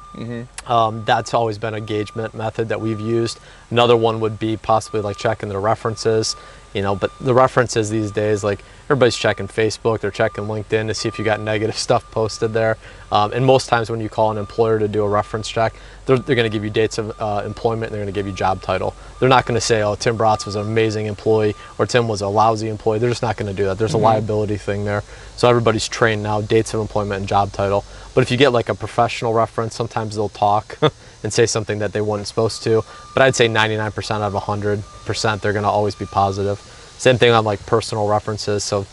That's always been an engagement method that we've used. Another one would be possibly like checking their references. But the references these days, like everybody's checking Facebook, they're checking LinkedIn to see if you got negative stuff posted there. And most times when you call an employer to do a reference check, they're going to give you dates of employment, and they're going to give you job title. They're not going to say, oh, Tim Bratz was an amazing employee or Tim was a lousy employee. They're just not going to do that. There's a liability thing there. So everybody's trained now, dates of employment and job title. But if you get like a professional reference, sometimes they'll talk and say something that they weren't supposed to. But I'd say 99% out of 100%, they're going to always be positive. Same thing on like personal references. So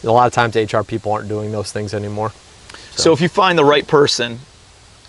a lot of times HR people aren't doing those things anymore. So if you find the right person,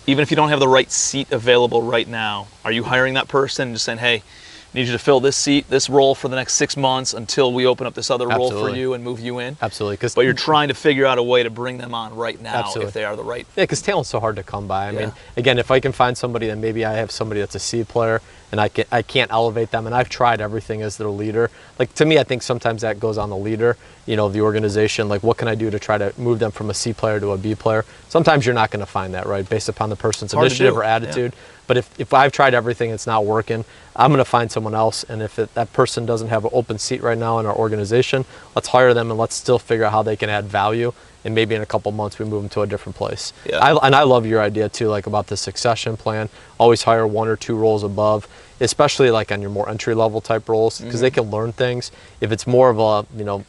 even if you don't have the right seat available right now, are you hiring that person and just saying, hey, I need you to fill this role for the next 6 months until we open up this other role for you and move you in? Absolutely. But you're trying to figure out a way to bring them on right now. Absolutely. If they are the right. Yeah, because talent's so hard to come by. I mean, again, if I can find somebody, then maybe I have somebody that's a C player and I can't elevate them, and I've tried everything as their leader. Like, to me, I think sometimes that goes on the leader, of the organization. Like, what can I do to try to move them from a C player to a B player? Sometimes you're not going to find that, right, based upon the person's initiative or attitude. Yeah. But if I've tried everything and it's not working, I'm going to find someone else. And if that person doesn't have an open seat right now in our organization, let's hire them and let's still figure out how they can add value. And maybe in a couple months we move them to a different place. Yeah. I love your idea too, like about the succession plan. Always hire 1 or 2 roles above, especially like on your more entry level type roles, because they can learn things. If it's more of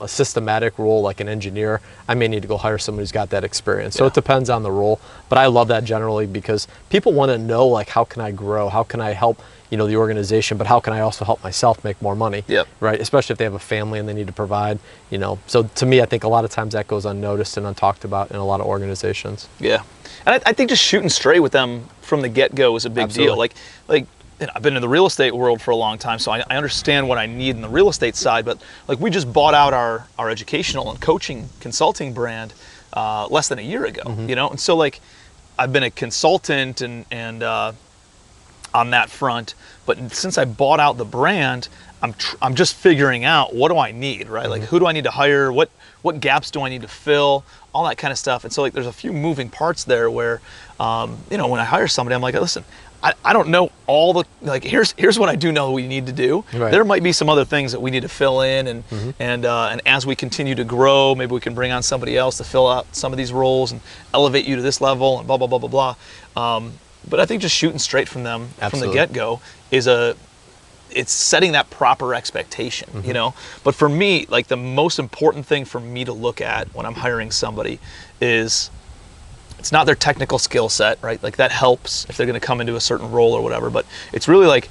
a systematic role like an engineer, I may need to go hire somebody who's got that experience. So it depends on the role, but I love that generally because people want to know, like, how can I grow? How can I help the organization, but how can I also help myself make more money? Yep. Right? Especially if they have a family and they need to provide, So to me, I think a lot of times that goes unnoticed and untalked about in a lot of organizations. Yeah. And I think just shooting straight with them from the get-go is a big deal. Like I've been in the real estate world for a long time, so I understand what I need in the real estate side, but like we just bought out our educational and coaching consulting brand less than a year ago, And so like I've been a consultant and on that front, but since I bought out the brand, I'm just figuring out what do I need, right? Like who do I need to hire? What gaps do I need to fill? All that kind of stuff. And so like there's a few moving parts there where, when I hire somebody, I'm like, listen, I don't know all the, like here's what I do know we need to do. Right. There might be some other things that we need to fill in, and as we continue to grow, maybe we can bring on somebody else to fill out some of these roles and elevate you to this level and blah blah blah blah blah. But I think just shooting straight from them from the get-go it's setting that proper expectation, But for me, like the most important thing for me to look at when I'm hiring somebody is it's not their technical skill set, right? Like that helps if they're going to come into a certain role or whatever, but it's really like,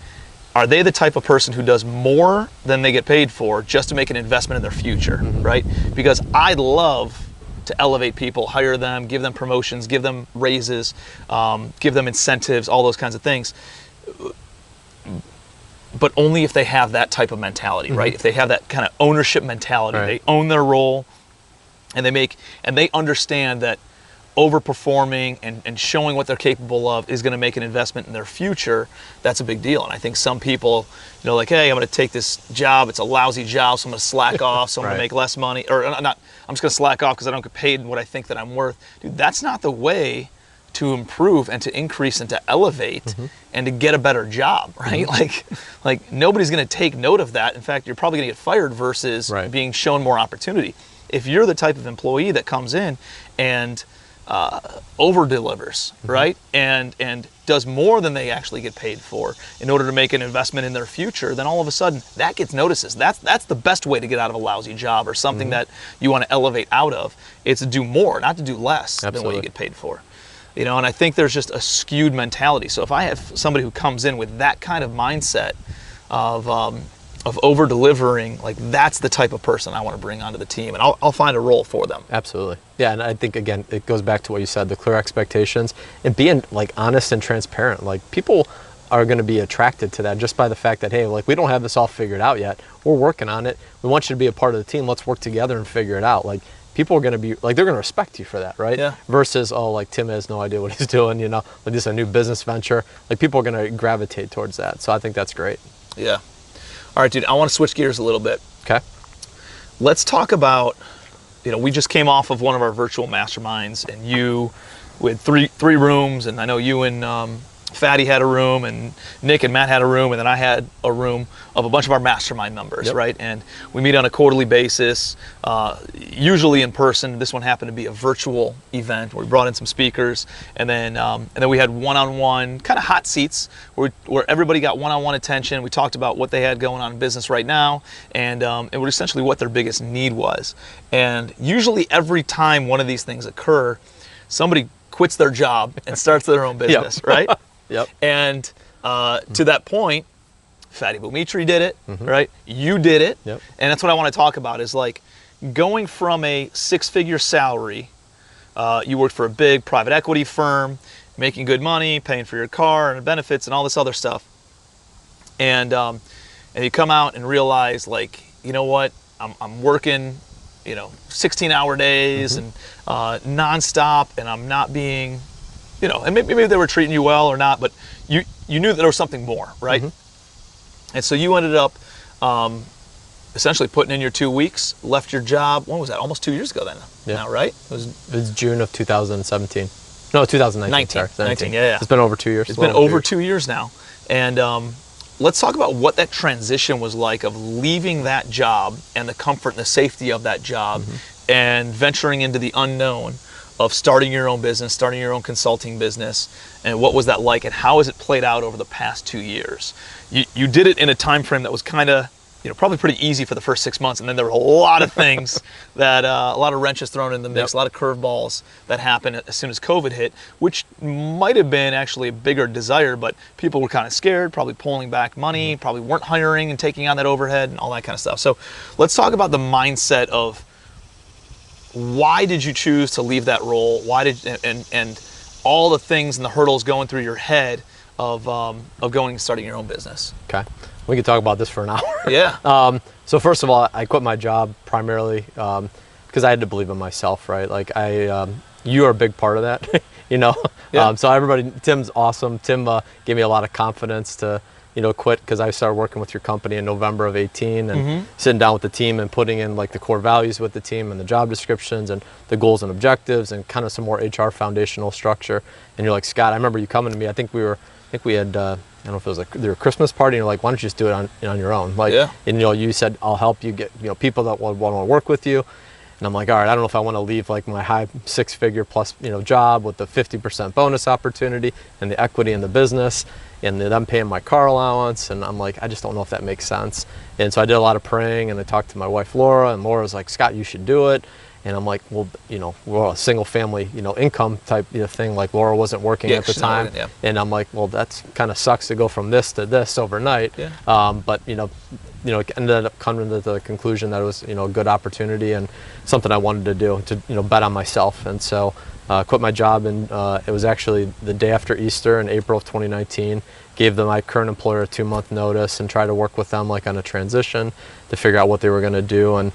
are they the type of person who does more than they get paid for just to make an investment in their future, right? Because I love to elevate people, hire them, give them promotions, give them raises, give them incentives, all those kinds of things. But only if they have that type of mentality, right? If they have that kind of ownership mentality, they own their role, and they understand that overperforming and showing what they're capable of is going to make an investment in their future, that's a big deal. And I think some people, like, hey, I'm going to take this job. It's a lousy job, so I'm going to slack off, so I'm going to make less money. Or not, I'm just going to slack off because I don't get paid what I think that I'm worth. Dude, that's not the way to improve and to increase and to elevate and to get a better job, right? Like nobody's going to take note of that. In fact, you're probably going to get fired versus being shown more opportunity. If you're the type of employee that comes in and over delivers, right? And does more than they actually get paid for in order to make an investment in their future, then all of a sudden that gets notices. That's the best way to get out of a lousy job or something that you want to elevate out of. It's to do more, not to do less than what you get paid for. And I think there's just a skewed mentality. So if I have somebody who comes in with that kind of mindset of over delivering, like that's the type of person I want to bring onto the team, and I'll find a role for them. Absolutely. Yeah, and I think again it goes back to what you said, the clear expectations and being like honest and transparent. Like people are going to be attracted to that just by the fact that, hey, like we don't have this all figured out yet. We're working on it. We want you to be a part of the team. Let's work together and figure it out. Like people are going to be like, they're going to respect you for that, right? Yeah. Versus, oh, like Tim has no idea what he's doing, like this is a new business venture. Like people are going to gravitate towards that. So I think that's great. Yeah. All right, dude, I want to switch gears a little bit. Okay. Let's talk about, we just came off of one of our virtual masterminds, and we had three rooms, and I know you and Fatty had a room, and Nick and Matt had a room, and then I had a room of a bunch of our mastermind members, right? And we meet on a quarterly basis, usually in person. This one happened to be a virtual event where we brought in some speakers, and then we had one-on-one kind of hot seats where everybody got one-on-one attention. We talked about what they had going on in business right now, and it was essentially what their biggest need was. And usually every time one of these things occur, somebody quits their job and starts their own business, right? Yep. And to that point, Fatty Bumitri did it, right? You did it. Yep. And that's what I want to talk about is like going from a six-figure salary, you worked for a big private equity firm, making good money, paying for your car and benefits and all this other stuff. And you come out and realize like, you know what, I'm working, 16-hour days and nonstop, and I'm not being, and maybe they were treating you well or not, but you knew that there was something more, right? And so you ended up essentially putting in your 2 weeks, left your job. When was that? Almost 2 years ago then, now, right? It was June of 2017. No, 2019. 19, yeah. It's been over 2 years. It's been over 2 years now. And let's talk about what that transition was like of leaving that job and the comfort and the safety of that job and venturing into the unknown of starting your own business, starting your own consulting business, and what was that like, and how has it played out over the past 2 years? You did it in a time frame that was kind of, probably pretty easy for the first 6 months, and then there were a lot of things that, a lot of wrenches thrown in the mix, a lot of curveballs that happened as soon as COVID hit, which might have been actually a bigger desire, but people were kind of scared, probably pulling back money, probably weren't hiring and taking on that overhead and all that kind of stuff. So let's talk about the mindset of why did you choose to leave that role? Why did and all the things and the hurdles going through your head of going and starting your own business? Okay, we could talk about this for an hour. Yeah. So first of all, I quit my job primarily because I had to believe in myself, right? Like you are a big part of that, Yeah. So everybody, Tim's awesome. Tim gave me a lot of confidence to quit because I started working with your company in November of 18 and sitting down with the team and putting in like the core values with the team and the job descriptions and the goals and objectives and kind of some more HR foundational structure. And you're like, Scott, I remember you coming to me. I think we had, I don't know if it was like a Christmas party. And you're like, why don't you just do it on your own? Like, and you said, I'll help you get, people that want to work with you. And I'm like, all right, I don't know if I want to leave like my high six-figure plus, job with the 50% bonus opportunity and the equity in the business and then I'm paying my car allowance. And I'm like, I just don't know if that makes sense. And so I did a lot of praying and I talked to my wife, Laura, and Laura was like, Scott, you should do it. And I'm like, well, we're a single family, income type thing. Like Laura wasn't working at the time. And I'm like, well, that's kind of sucks to go from this to this overnight. But, it ended up coming to the conclusion that it was, a good opportunity and something I wanted to do to, bet on myself. And so quit my job, and it was actually the day after Easter in April of 2019. Gave my current employer a 2-month notice and tried to work with them like on a transition to figure out what they were going to do. And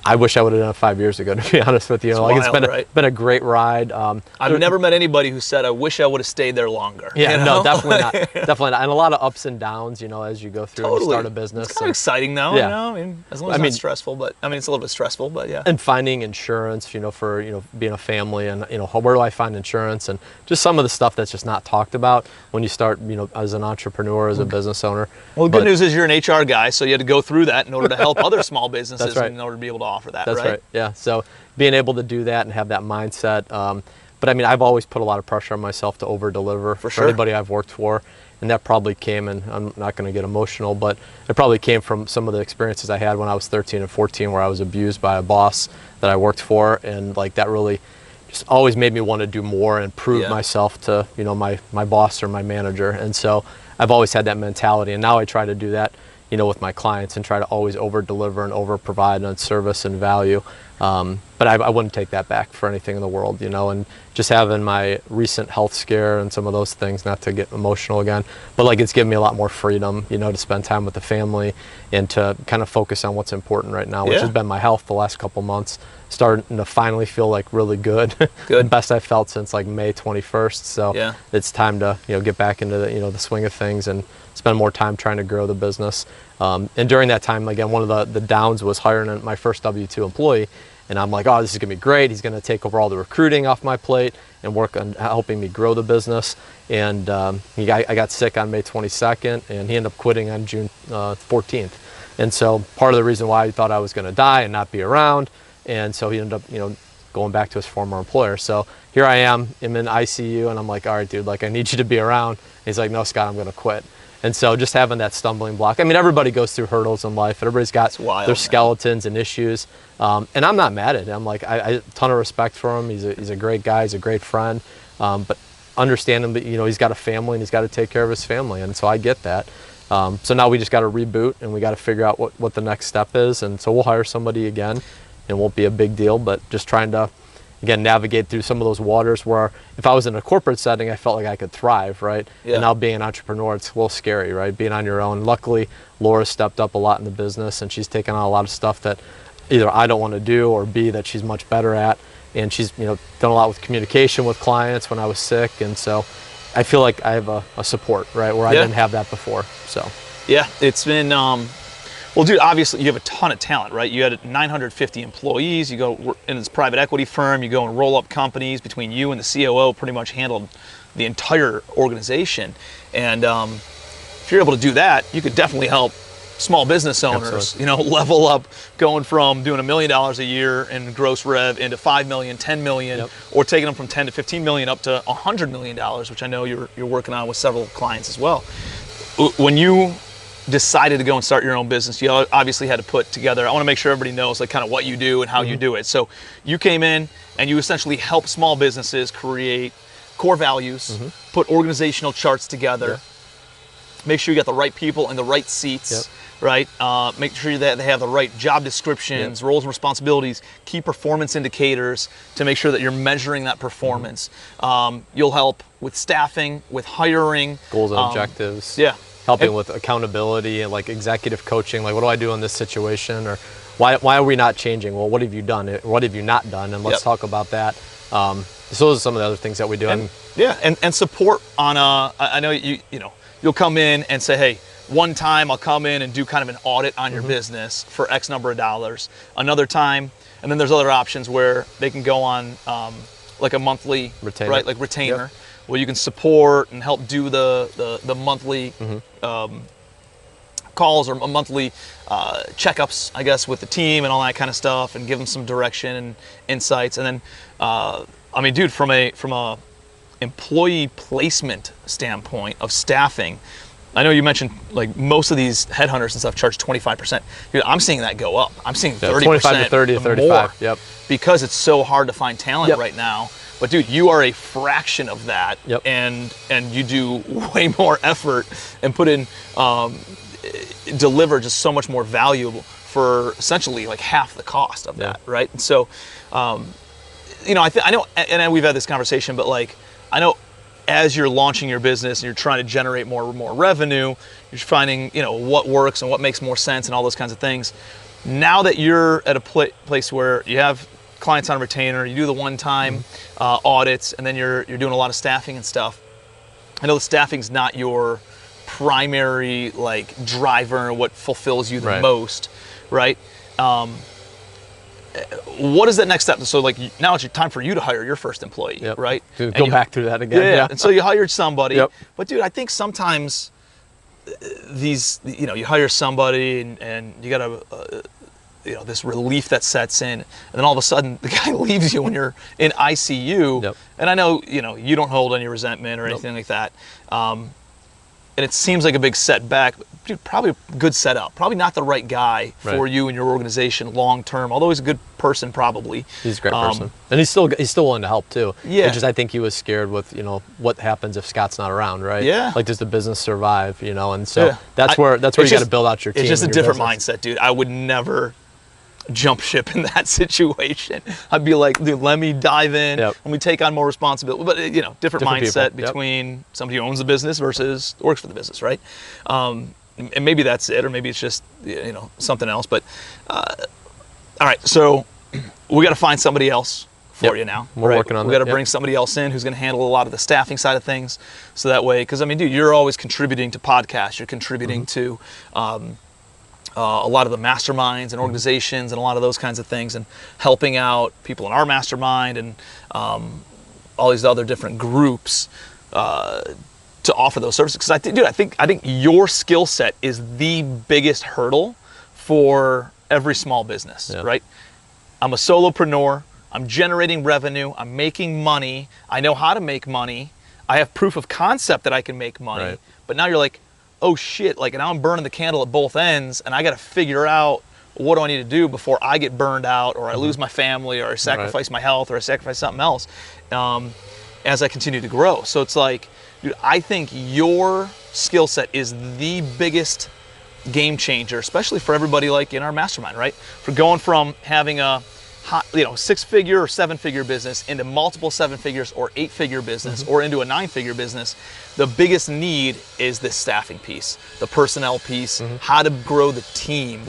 I wish I would have done it 5 years ago, to be honest with you. It's like wild, it's right? been a great ride. I've never met anybody who said, I wish I would have stayed there longer. Yeah, you know? no, definitely not. Definitely not. And a lot of ups and downs, as you go through and you start a business. It's kind of exciting though, Yeah. I mean, as long as it's not stressful, but I mean, it's a little bit stressful, but yeah. And finding insurance, for, being a family and, where do I find insurance, and just some of the stuff that's just not talked about when you start, as an entrepreneur, as a business owner. Well, the good news is you're an HR guy, so you had to go through that in order to help other small businesses. That's right. In order to be able to offer that, That's right? Yeah. So being able to do that and have that mindset. But I mean, I've always put a lot of pressure on myself to over deliver for anybody I've worked for. And that probably came, and I'm not going to get emotional, but it probably came from some of the experiences I had when I was 13 and 14, where I was abused by a boss that I worked for. And like that really just always made me want to do more and prove myself to, my boss or my manager. And so I've always had that mentality. And now I try to do that, with my clients, and try to always over deliver and over provide on service and value. But I wouldn't take that back for anything in the world, and just having my recent health scare and some of those things, not to get emotional again, but like it's given me a lot more freedom, to spend time with the family and to kind of focus on what's important right now, which has been my health the last couple months, starting to finally feel like really good. Good. Best I've felt since like May 21st. So it's time to, get back into the, the swing of things and spend more time trying to grow the business. And during that time, again, one of the downs was hiring my first W-2 employee. And I'm like, oh, this is going to be great. He's going to take over all the recruiting off my plate and work on helping me grow the business. And I got sick on May 22nd, and he ended up quitting on June 14th. And so part of the reason why he thought I was going to die and not be around. And so he ended up, going back to his former employer. So here I am, I'm in ICU, and I'm like, all right, dude, like I need you to be around. And he's like, no, Scott, I'm going to quit. And so just having that stumbling block. I mean, everybody goes through hurdles in life. Everybody's got their skeletons and issues. And I'm not mad at him. Like I a ton of respect for him. He's a great guy. He's a great friend. But understanding that, he's got a family and he's got to take care of his family. And so I get that. So now we just got to reboot, and we got to figure out what the next step is. And so we'll hire somebody again. It won't be a big deal, but just trying to, again, navigate through some of those waters where if I was in a corporate setting, I felt like I could thrive, right? Yeah. And now being an entrepreneur, it's a little scary, right? Being on your own. Luckily, Laura stepped up a lot in the business, and she's taken on a lot of stuff that either I don't want to do, or B, that she's much better at. And she's, done a lot with communication with clients when I was sick. And so I feel like I have a support, right? Where I didn't have that before, so. Yeah, it's been, well, dude, obviously you have a ton of talent, right? You had 950 employees. You go in this private equity firm. You go and roll up companies. Between you and the COO, pretty much handled the entire organization. And if you're able to do that, you could definitely help small business owners, level up, going from doing $1 million a year in gross rev into 5 million, 10 million, or taking them from 10 to 15 million up to $100 million, which I know you're working on with several clients as well. When you decided to go and start your own business, you obviously had to put together, I want to make sure everybody knows like kind of what you do and how you do it. So you came in and you essentially help small businesses create core values, put organizational charts together, make sure you got the right people in the right seats, right? Make sure that they have the right job descriptions, roles and responsibilities, key performance indicators to make sure that you're measuring that performance. You'll help with staffing, with hiring. Goals and objectives. Yeah. Helping with accountability and like executive coaching, like what do I do in this situation, or why are we not changing? Well, what have you done? What have you not done? And let's talk about that. So those are some of the other things that we do. And support on I know you'll come in and say, hey, one time I'll come in and do kind of an audit on your business for X number of dollars. Another time, and then there's other options where they can go on like a monthly retainer, right? Like retainer. Where you can support and help do the monthly calls or monthly checkups, I guess, with the team and all that kind of stuff, and give them some direction and insights. And then, I mean, dude, from a employee placement standpoint of staffing, I know you mentioned like most of these headhunters and stuff charge 25%. Dude, I'm seeing that go up. I'm seeing 30%, 25 to 30 to 35. More, because it's so hard to find talent right now. But dude, you are a fraction of that, and you do way more effort and put in, deliver just so much more valuable for essentially like half the cost of that, right? And so, I know, and we've had this conversation, but like, I know as you're launching your business and you're trying to generate more revenue, you're finding, what works and what makes more sense and all those kinds of things. Now that you're at a place where you have clients on retainer, you do the one-time audits, and then you're doing a lot of staffing and stuff. I know the staffing's not your primary like driver, what fulfills you the most, right? What is that next step? So like now it's time for you to hire your first employee, right? To go back through that again. Yeah. And so you hired somebody, but dude, I think sometimes you hire somebody and you got a this relief that sets in, and then all of a sudden the guy leaves you when you're in ICU. And I know you don't hold any resentment or anything like that. And it seems like a big setback. Dude, probably a good setup. Probably not the right guy for you and your organization long term. Although he's a good person, probably. He's a great person, and he's still willing to help too. Yeah. It's just I think he was scared with what happens if Scott's not around, right? Yeah. Like does the business survive? And so that's where you got to build out your team. It's just a different mindset, dude. I would never jump ship in that situation. I'd be like, dude, let me dive in. Let me take on more responsibility. But different mindset between somebody who owns the business versus works for the business, right? And maybe that's it, or maybe it's just something else. But all right, so we got to find somebody else for you now. We're working on that. We got to bring somebody else in who's going to handle a lot of the staffing side of things, so that way, because I mean, dude, you're always contributing to podcasts. You're contributing to a lot of the masterminds and organizations and a lot of those kinds of things, and helping out people in our mastermind and all these other different groups to offer those services. Because I think your skill set is the biggest hurdle for every small business, right? I'm a solopreneur. I'm generating revenue. I'm making money. I know how to make money. I have proof of concept that I can make money. But now you're like, oh shit, like now I'm burning the candle at both ends, and I got to figure out what do I need to do before I get burned out, or I lose my family, or I sacrifice my health, or I sacrifice something else as I continue to grow. So it's like, dude, I think your skill set is the biggest game changer, especially for everybody like in our mastermind, right? For going from having a 6-figure or 7-figure business into multiple 7 figures or 8-figure business or into a 9-figure business, the biggest need is this staffing piece, the personnel piece, how to grow the team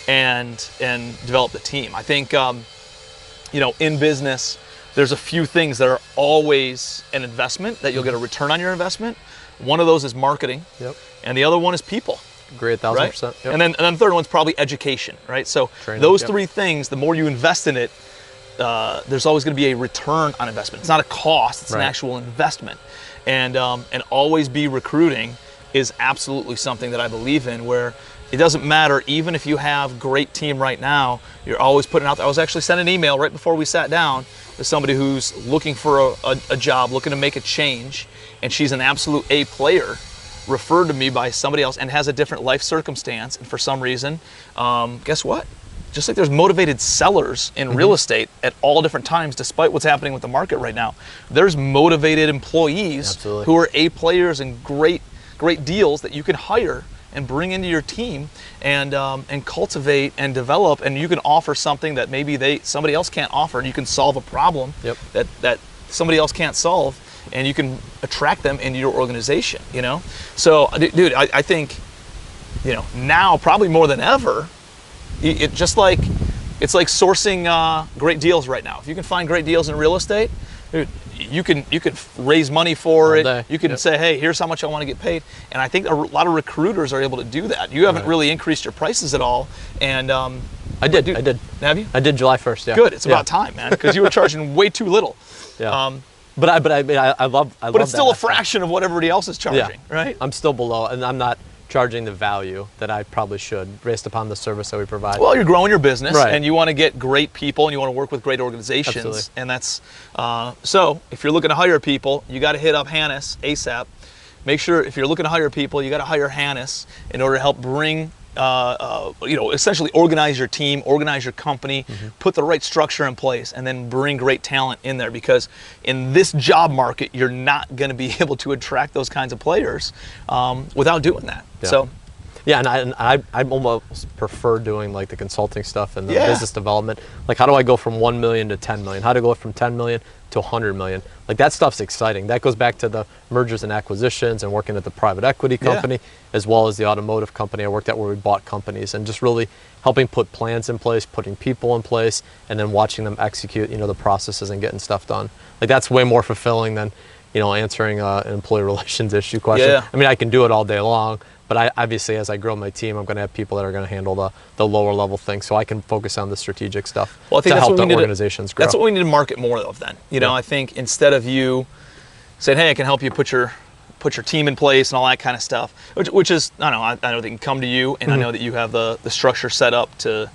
and develop the team. I think in business, there's a few things that are always an investment that you'll get a return on your investment. One of those is marketing, and the other one is people. Great, 1,000%. And then the third one's probably education, right? So those three things, the more you invest in it, there's always going to be a return on investment. It's not a cost; it's an actual investment. And always be recruiting is absolutely something that I believe in. Where it doesn't matter, even if you have great team right now, you're always putting out there. I was actually sent an email right before we sat down to somebody who's looking for a job, looking to make a change, and she's an absolute A player, referred to me by somebody else and has a different life circumstance, and for some reason, guess what? Just like there's motivated sellers in real estate at all different times, despite what's happening with the market right now, there's motivated employees who are A players and great deals that you can hire and bring into your team and cultivate and develop, and you can offer something that maybe somebody else can't offer, and you can solve a problem that somebody else can't solve, and you can attract them into your organization, So, dude, I think, now probably more than ever, it's like sourcing great deals right now. If you can find great deals in real estate, dude, you can raise money for it. You can say, hey, here's how much I want to get paid. And I think a lot of recruiters are able to do that. You haven't really increased your prices at all. And I did. Have you? I did July 1st. Yeah. Good. It's about time, man, because you were charging way too little. But I love. But it's still a fraction of what everybody else is charging, right? I'm still below, and I'm not charging the value that I probably should based upon the service that we provide. Well, you're growing your business, and you want to get great people, and you want to work with great organizations, and that's so. If you're looking to hire people, you got to hit up Hanis ASAP. Make sure if you're looking to hire people, you got to hire Hanis in order to help bring. Essentially organize your team, organize your company, put the right structure in place, and then bring great talent in there, because in this job market, you're not going to be able to attract those kinds of players without doing that. So Yeah, and I almost prefer doing like the consulting stuff and the Yeah. business development. Like, how do I go from 1 million to 10 million? How do I go from 10 million to 100 million? Like, that stuff's exciting. That goes back to the mergers and acquisitions and working at the private equity company, as well as the automotive company I worked at, where we bought companies, and just really helping put plans in place, putting people in place, and then watching them execute, the processes and getting stuff done. Like, that's way more fulfilling than, answering an employee relations issue question. Yeah. I mean, I can do it all day long, but obviously, as I grow my team, I'm going to have people that are going to handle the lower level things, so I can focus on the strategic stuff Well, I think to that's help what the we organizations grow. That's what we need to market more of then. I think instead of you saying, hey, I can help you put your team in place and all that kind of stuff, which is, I know they can come to you, and I know that you have the structure set up to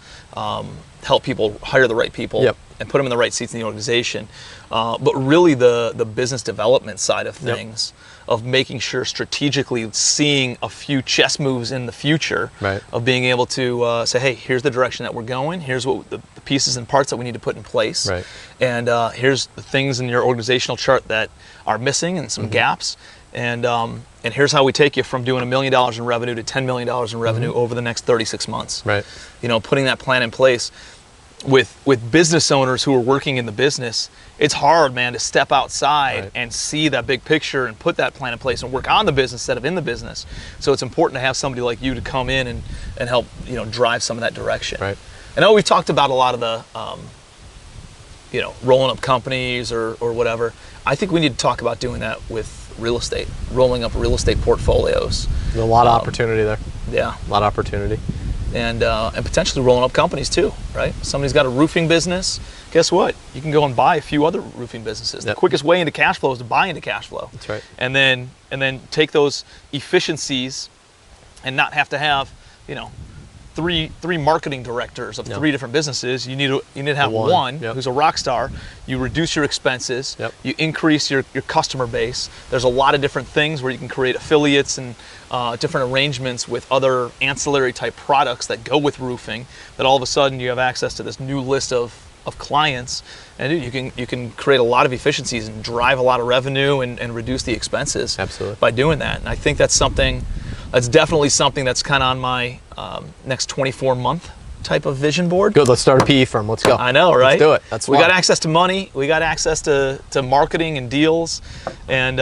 help people hire the right people and put them in the right seats in the organization. But really the business development side of things, of making sure strategically seeing a few chess moves in the future, of being able to say, hey, here's the direction that we're going, here's what the pieces and parts that we need to put in place, and here's the things in your organizational chart that are missing and some gaps, and here's how we take you from doing $1 million in revenue to $10 million in revenue over the next 36 months. Putting that plan in place. With business owners who are working in the business, it's hard, man, to step outside and see that big picture and put that plan in place and work on the business instead of in the business. So it's important to have somebody like you to come in and help, drive some of that direction. I know we've talked about a lot of the, rolling up companies or whatever. I think we need to talk about doing that with real estate, rolling up real estate portfolios. There's a lot of opportunity there. Yeah. A lot of opportunity. And potentially rolling up companies too, right? Somebody's got a roofing business. Guess what? You can go and buy a few other roofing businesses. The quickest way into cash flow is to buy into cash flow. That's right. And then take those efficiencies and not have to have, three marketing directors of 3 different businesses. You need to have one who's a rock star. You reduce your expenses. You increase your customer base. There's a lot of different things where you can create affiliates and different arrangements with other ancillary type products that go with roofing, that all of a sudden you have access to this new list of clients, and you can create a lot of efficiencies and drive a lot of revenue and reduce the expenses by doing that. And I think that's definitely something that's kind of on my next 24-month type of vision board. Good, let's start a PE firm. Let's go. I know, right? Let's do it. We got access to money. We got access to marketing and deals, and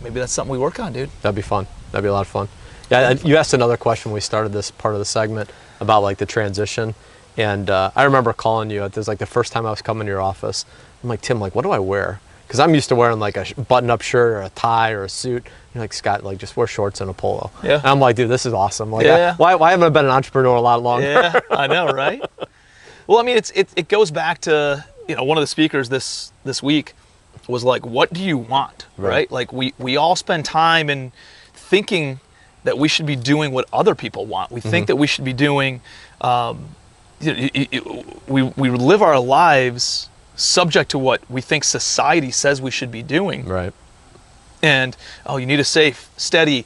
maybe that's something we work on, dude. That'd be fun. That'd be a lot of fun. Yeah, you asked another question when we started this part of the segment about like the transition, and I remember calling you. It was like the first time I was coming to your office. I'm like, Tim, like, what do I wear? Because I'm used to wearing like a button-up shirt or a tie or a suit. You're like, Scott, like, just wear shorts and a polo. And I'm like, dude, this is awesome. Like, why haven't I been an entrepreneur a lot longer? Yeah, I know, right? Well, I mean, it goes back to, one of the speakers this week was like, what do you want, right? Like, we all spend time in thinking that we should be doing what other people want. We think that we should be doing, we live our lives subject to what we think society says we should be doing. And, you need a safe, steady,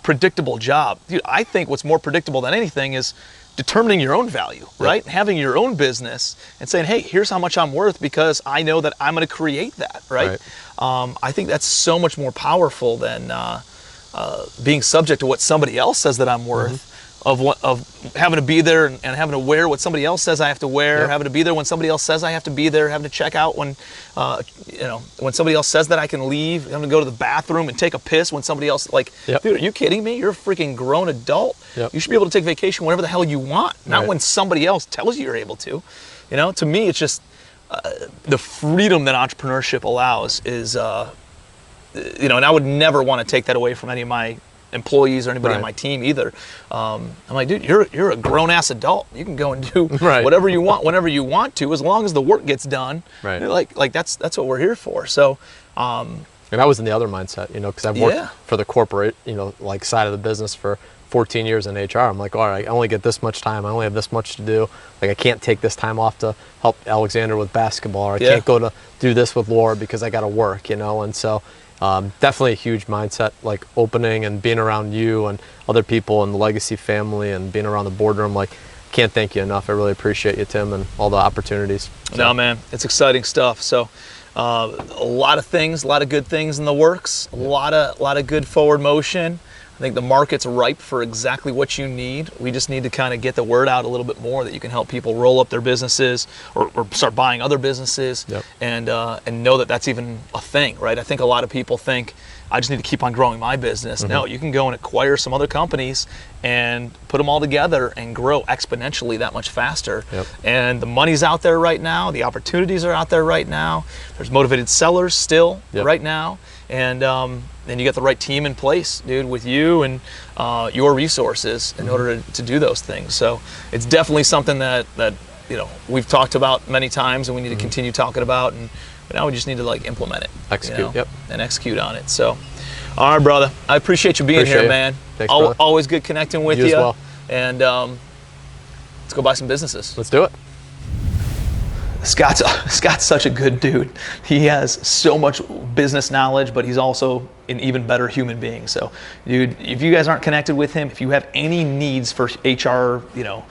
predictable job. Dude, I think what's more predictable than anything is determining your own value, right? Having your own business and saying, hey, here's how much I'm worth because I know that I'm going to create that, right? I think that's so much more powerful than being subject to what somebody else says that I'm worth. Of having to be there and having to wear what somebody else says I have to wear, having to be there when somebody else says I have to be there, having to check out when, when somebody else says that I can leave, having to go to the bathroom and take a piss when somebody else, like, dude, are you kidding me? You're a freaking grown adult. You should be able to take vacation whenever the hell you want, not when somebody else tells you you're able to. To me, it's just the freedom that entrepreneurship allows is, and I would never want to take that away from any of my employees or anybody on my team either. I'm like, dude, you're a grown ass adult. You can go and do whatever you want whenever you want to, as long as the work gets done. Like that's what we're here for. So, and I was in the other mindset, because I've worked for the corporate, like side of the business for 14 years in HR. I'm like, all right, I only get this much time. I only have this much to do. Like, I can't take this time off to help Alexander with basketball, or I can't go to do this with Laura because I got to work, and so. Definitely a huge mindset, like opening and being around you and other people and the Legacy family and being around the boardroom. Like, can't thank you enough. I really appreciate you, Tim, and all the opportunities. So. No, man, it's exciting stuff. So a lot of things, a lot of good things in the works, a lot of good forward motion. I think the market's ripe for exactly what you need. We just need to kind of get the word out a little bit more that you can help people roll up their businesses or start buying other businesses. Yep. And know that that's even a thing, right? I think a lot of people think, I just need to keep on growing my business. No, you can go and acquire some other companies and put them all together and grow exponentially that much faster. Yep. And the money's out there right now. The opportunities are out there right now. There's motivated sellers still right now. And then you get the right team in place, dude, with you and your resources in order to do those things. So it's definitely something that we've talked about many times, and we need to continue talking about. And now we just need to like implement it, execute, and execute on it. So, all right, brother, I appreciate you being here, man. Thanks, brother. Always good connecting with you. As well. And let's go buy some businesses. Let's do it. Scott's such a good dude. He has so much business knowledge, but he's also an even better human being. So, dude, if you guys aren't connected with him, if you have any needs for HR,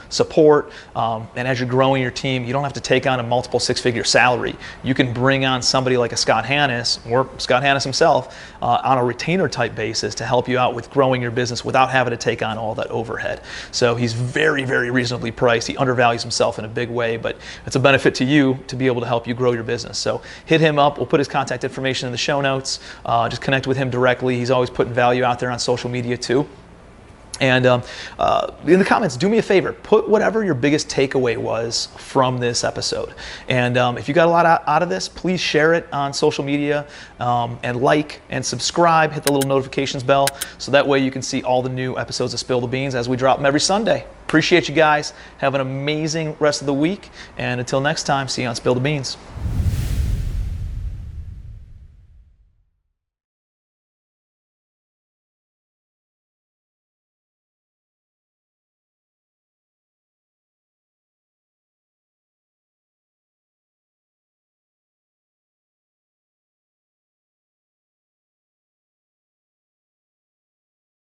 support, and as you're growing your team, you don't have to take on a multiple six-figure salary. You can bring on somebody like a Scott Hanis or Scott Hanis himself on a retainer type basis to help you out with growing your business without having to take on all that overhead. So he's very, very reasonably priced. He undervalues himself in a big way, but it's a benefit to you to be able to help you grow your business. So hit him up. We'll put his contact information in the show notes. Just connect with him directly. He's always putting value out there on social media too. And in the comments, do me a favor, put whatever your biggest takeaway was from this episode. And if you got a lot out of this, please share it on social media and like and subscribe, hit the little notifications bell, so that way you can see all the new episodes of Spill the Beans as we drop them every Sunday. Appreciate you guys. Have an amazing rest of the week. And until next time, see you on Spill the Beans.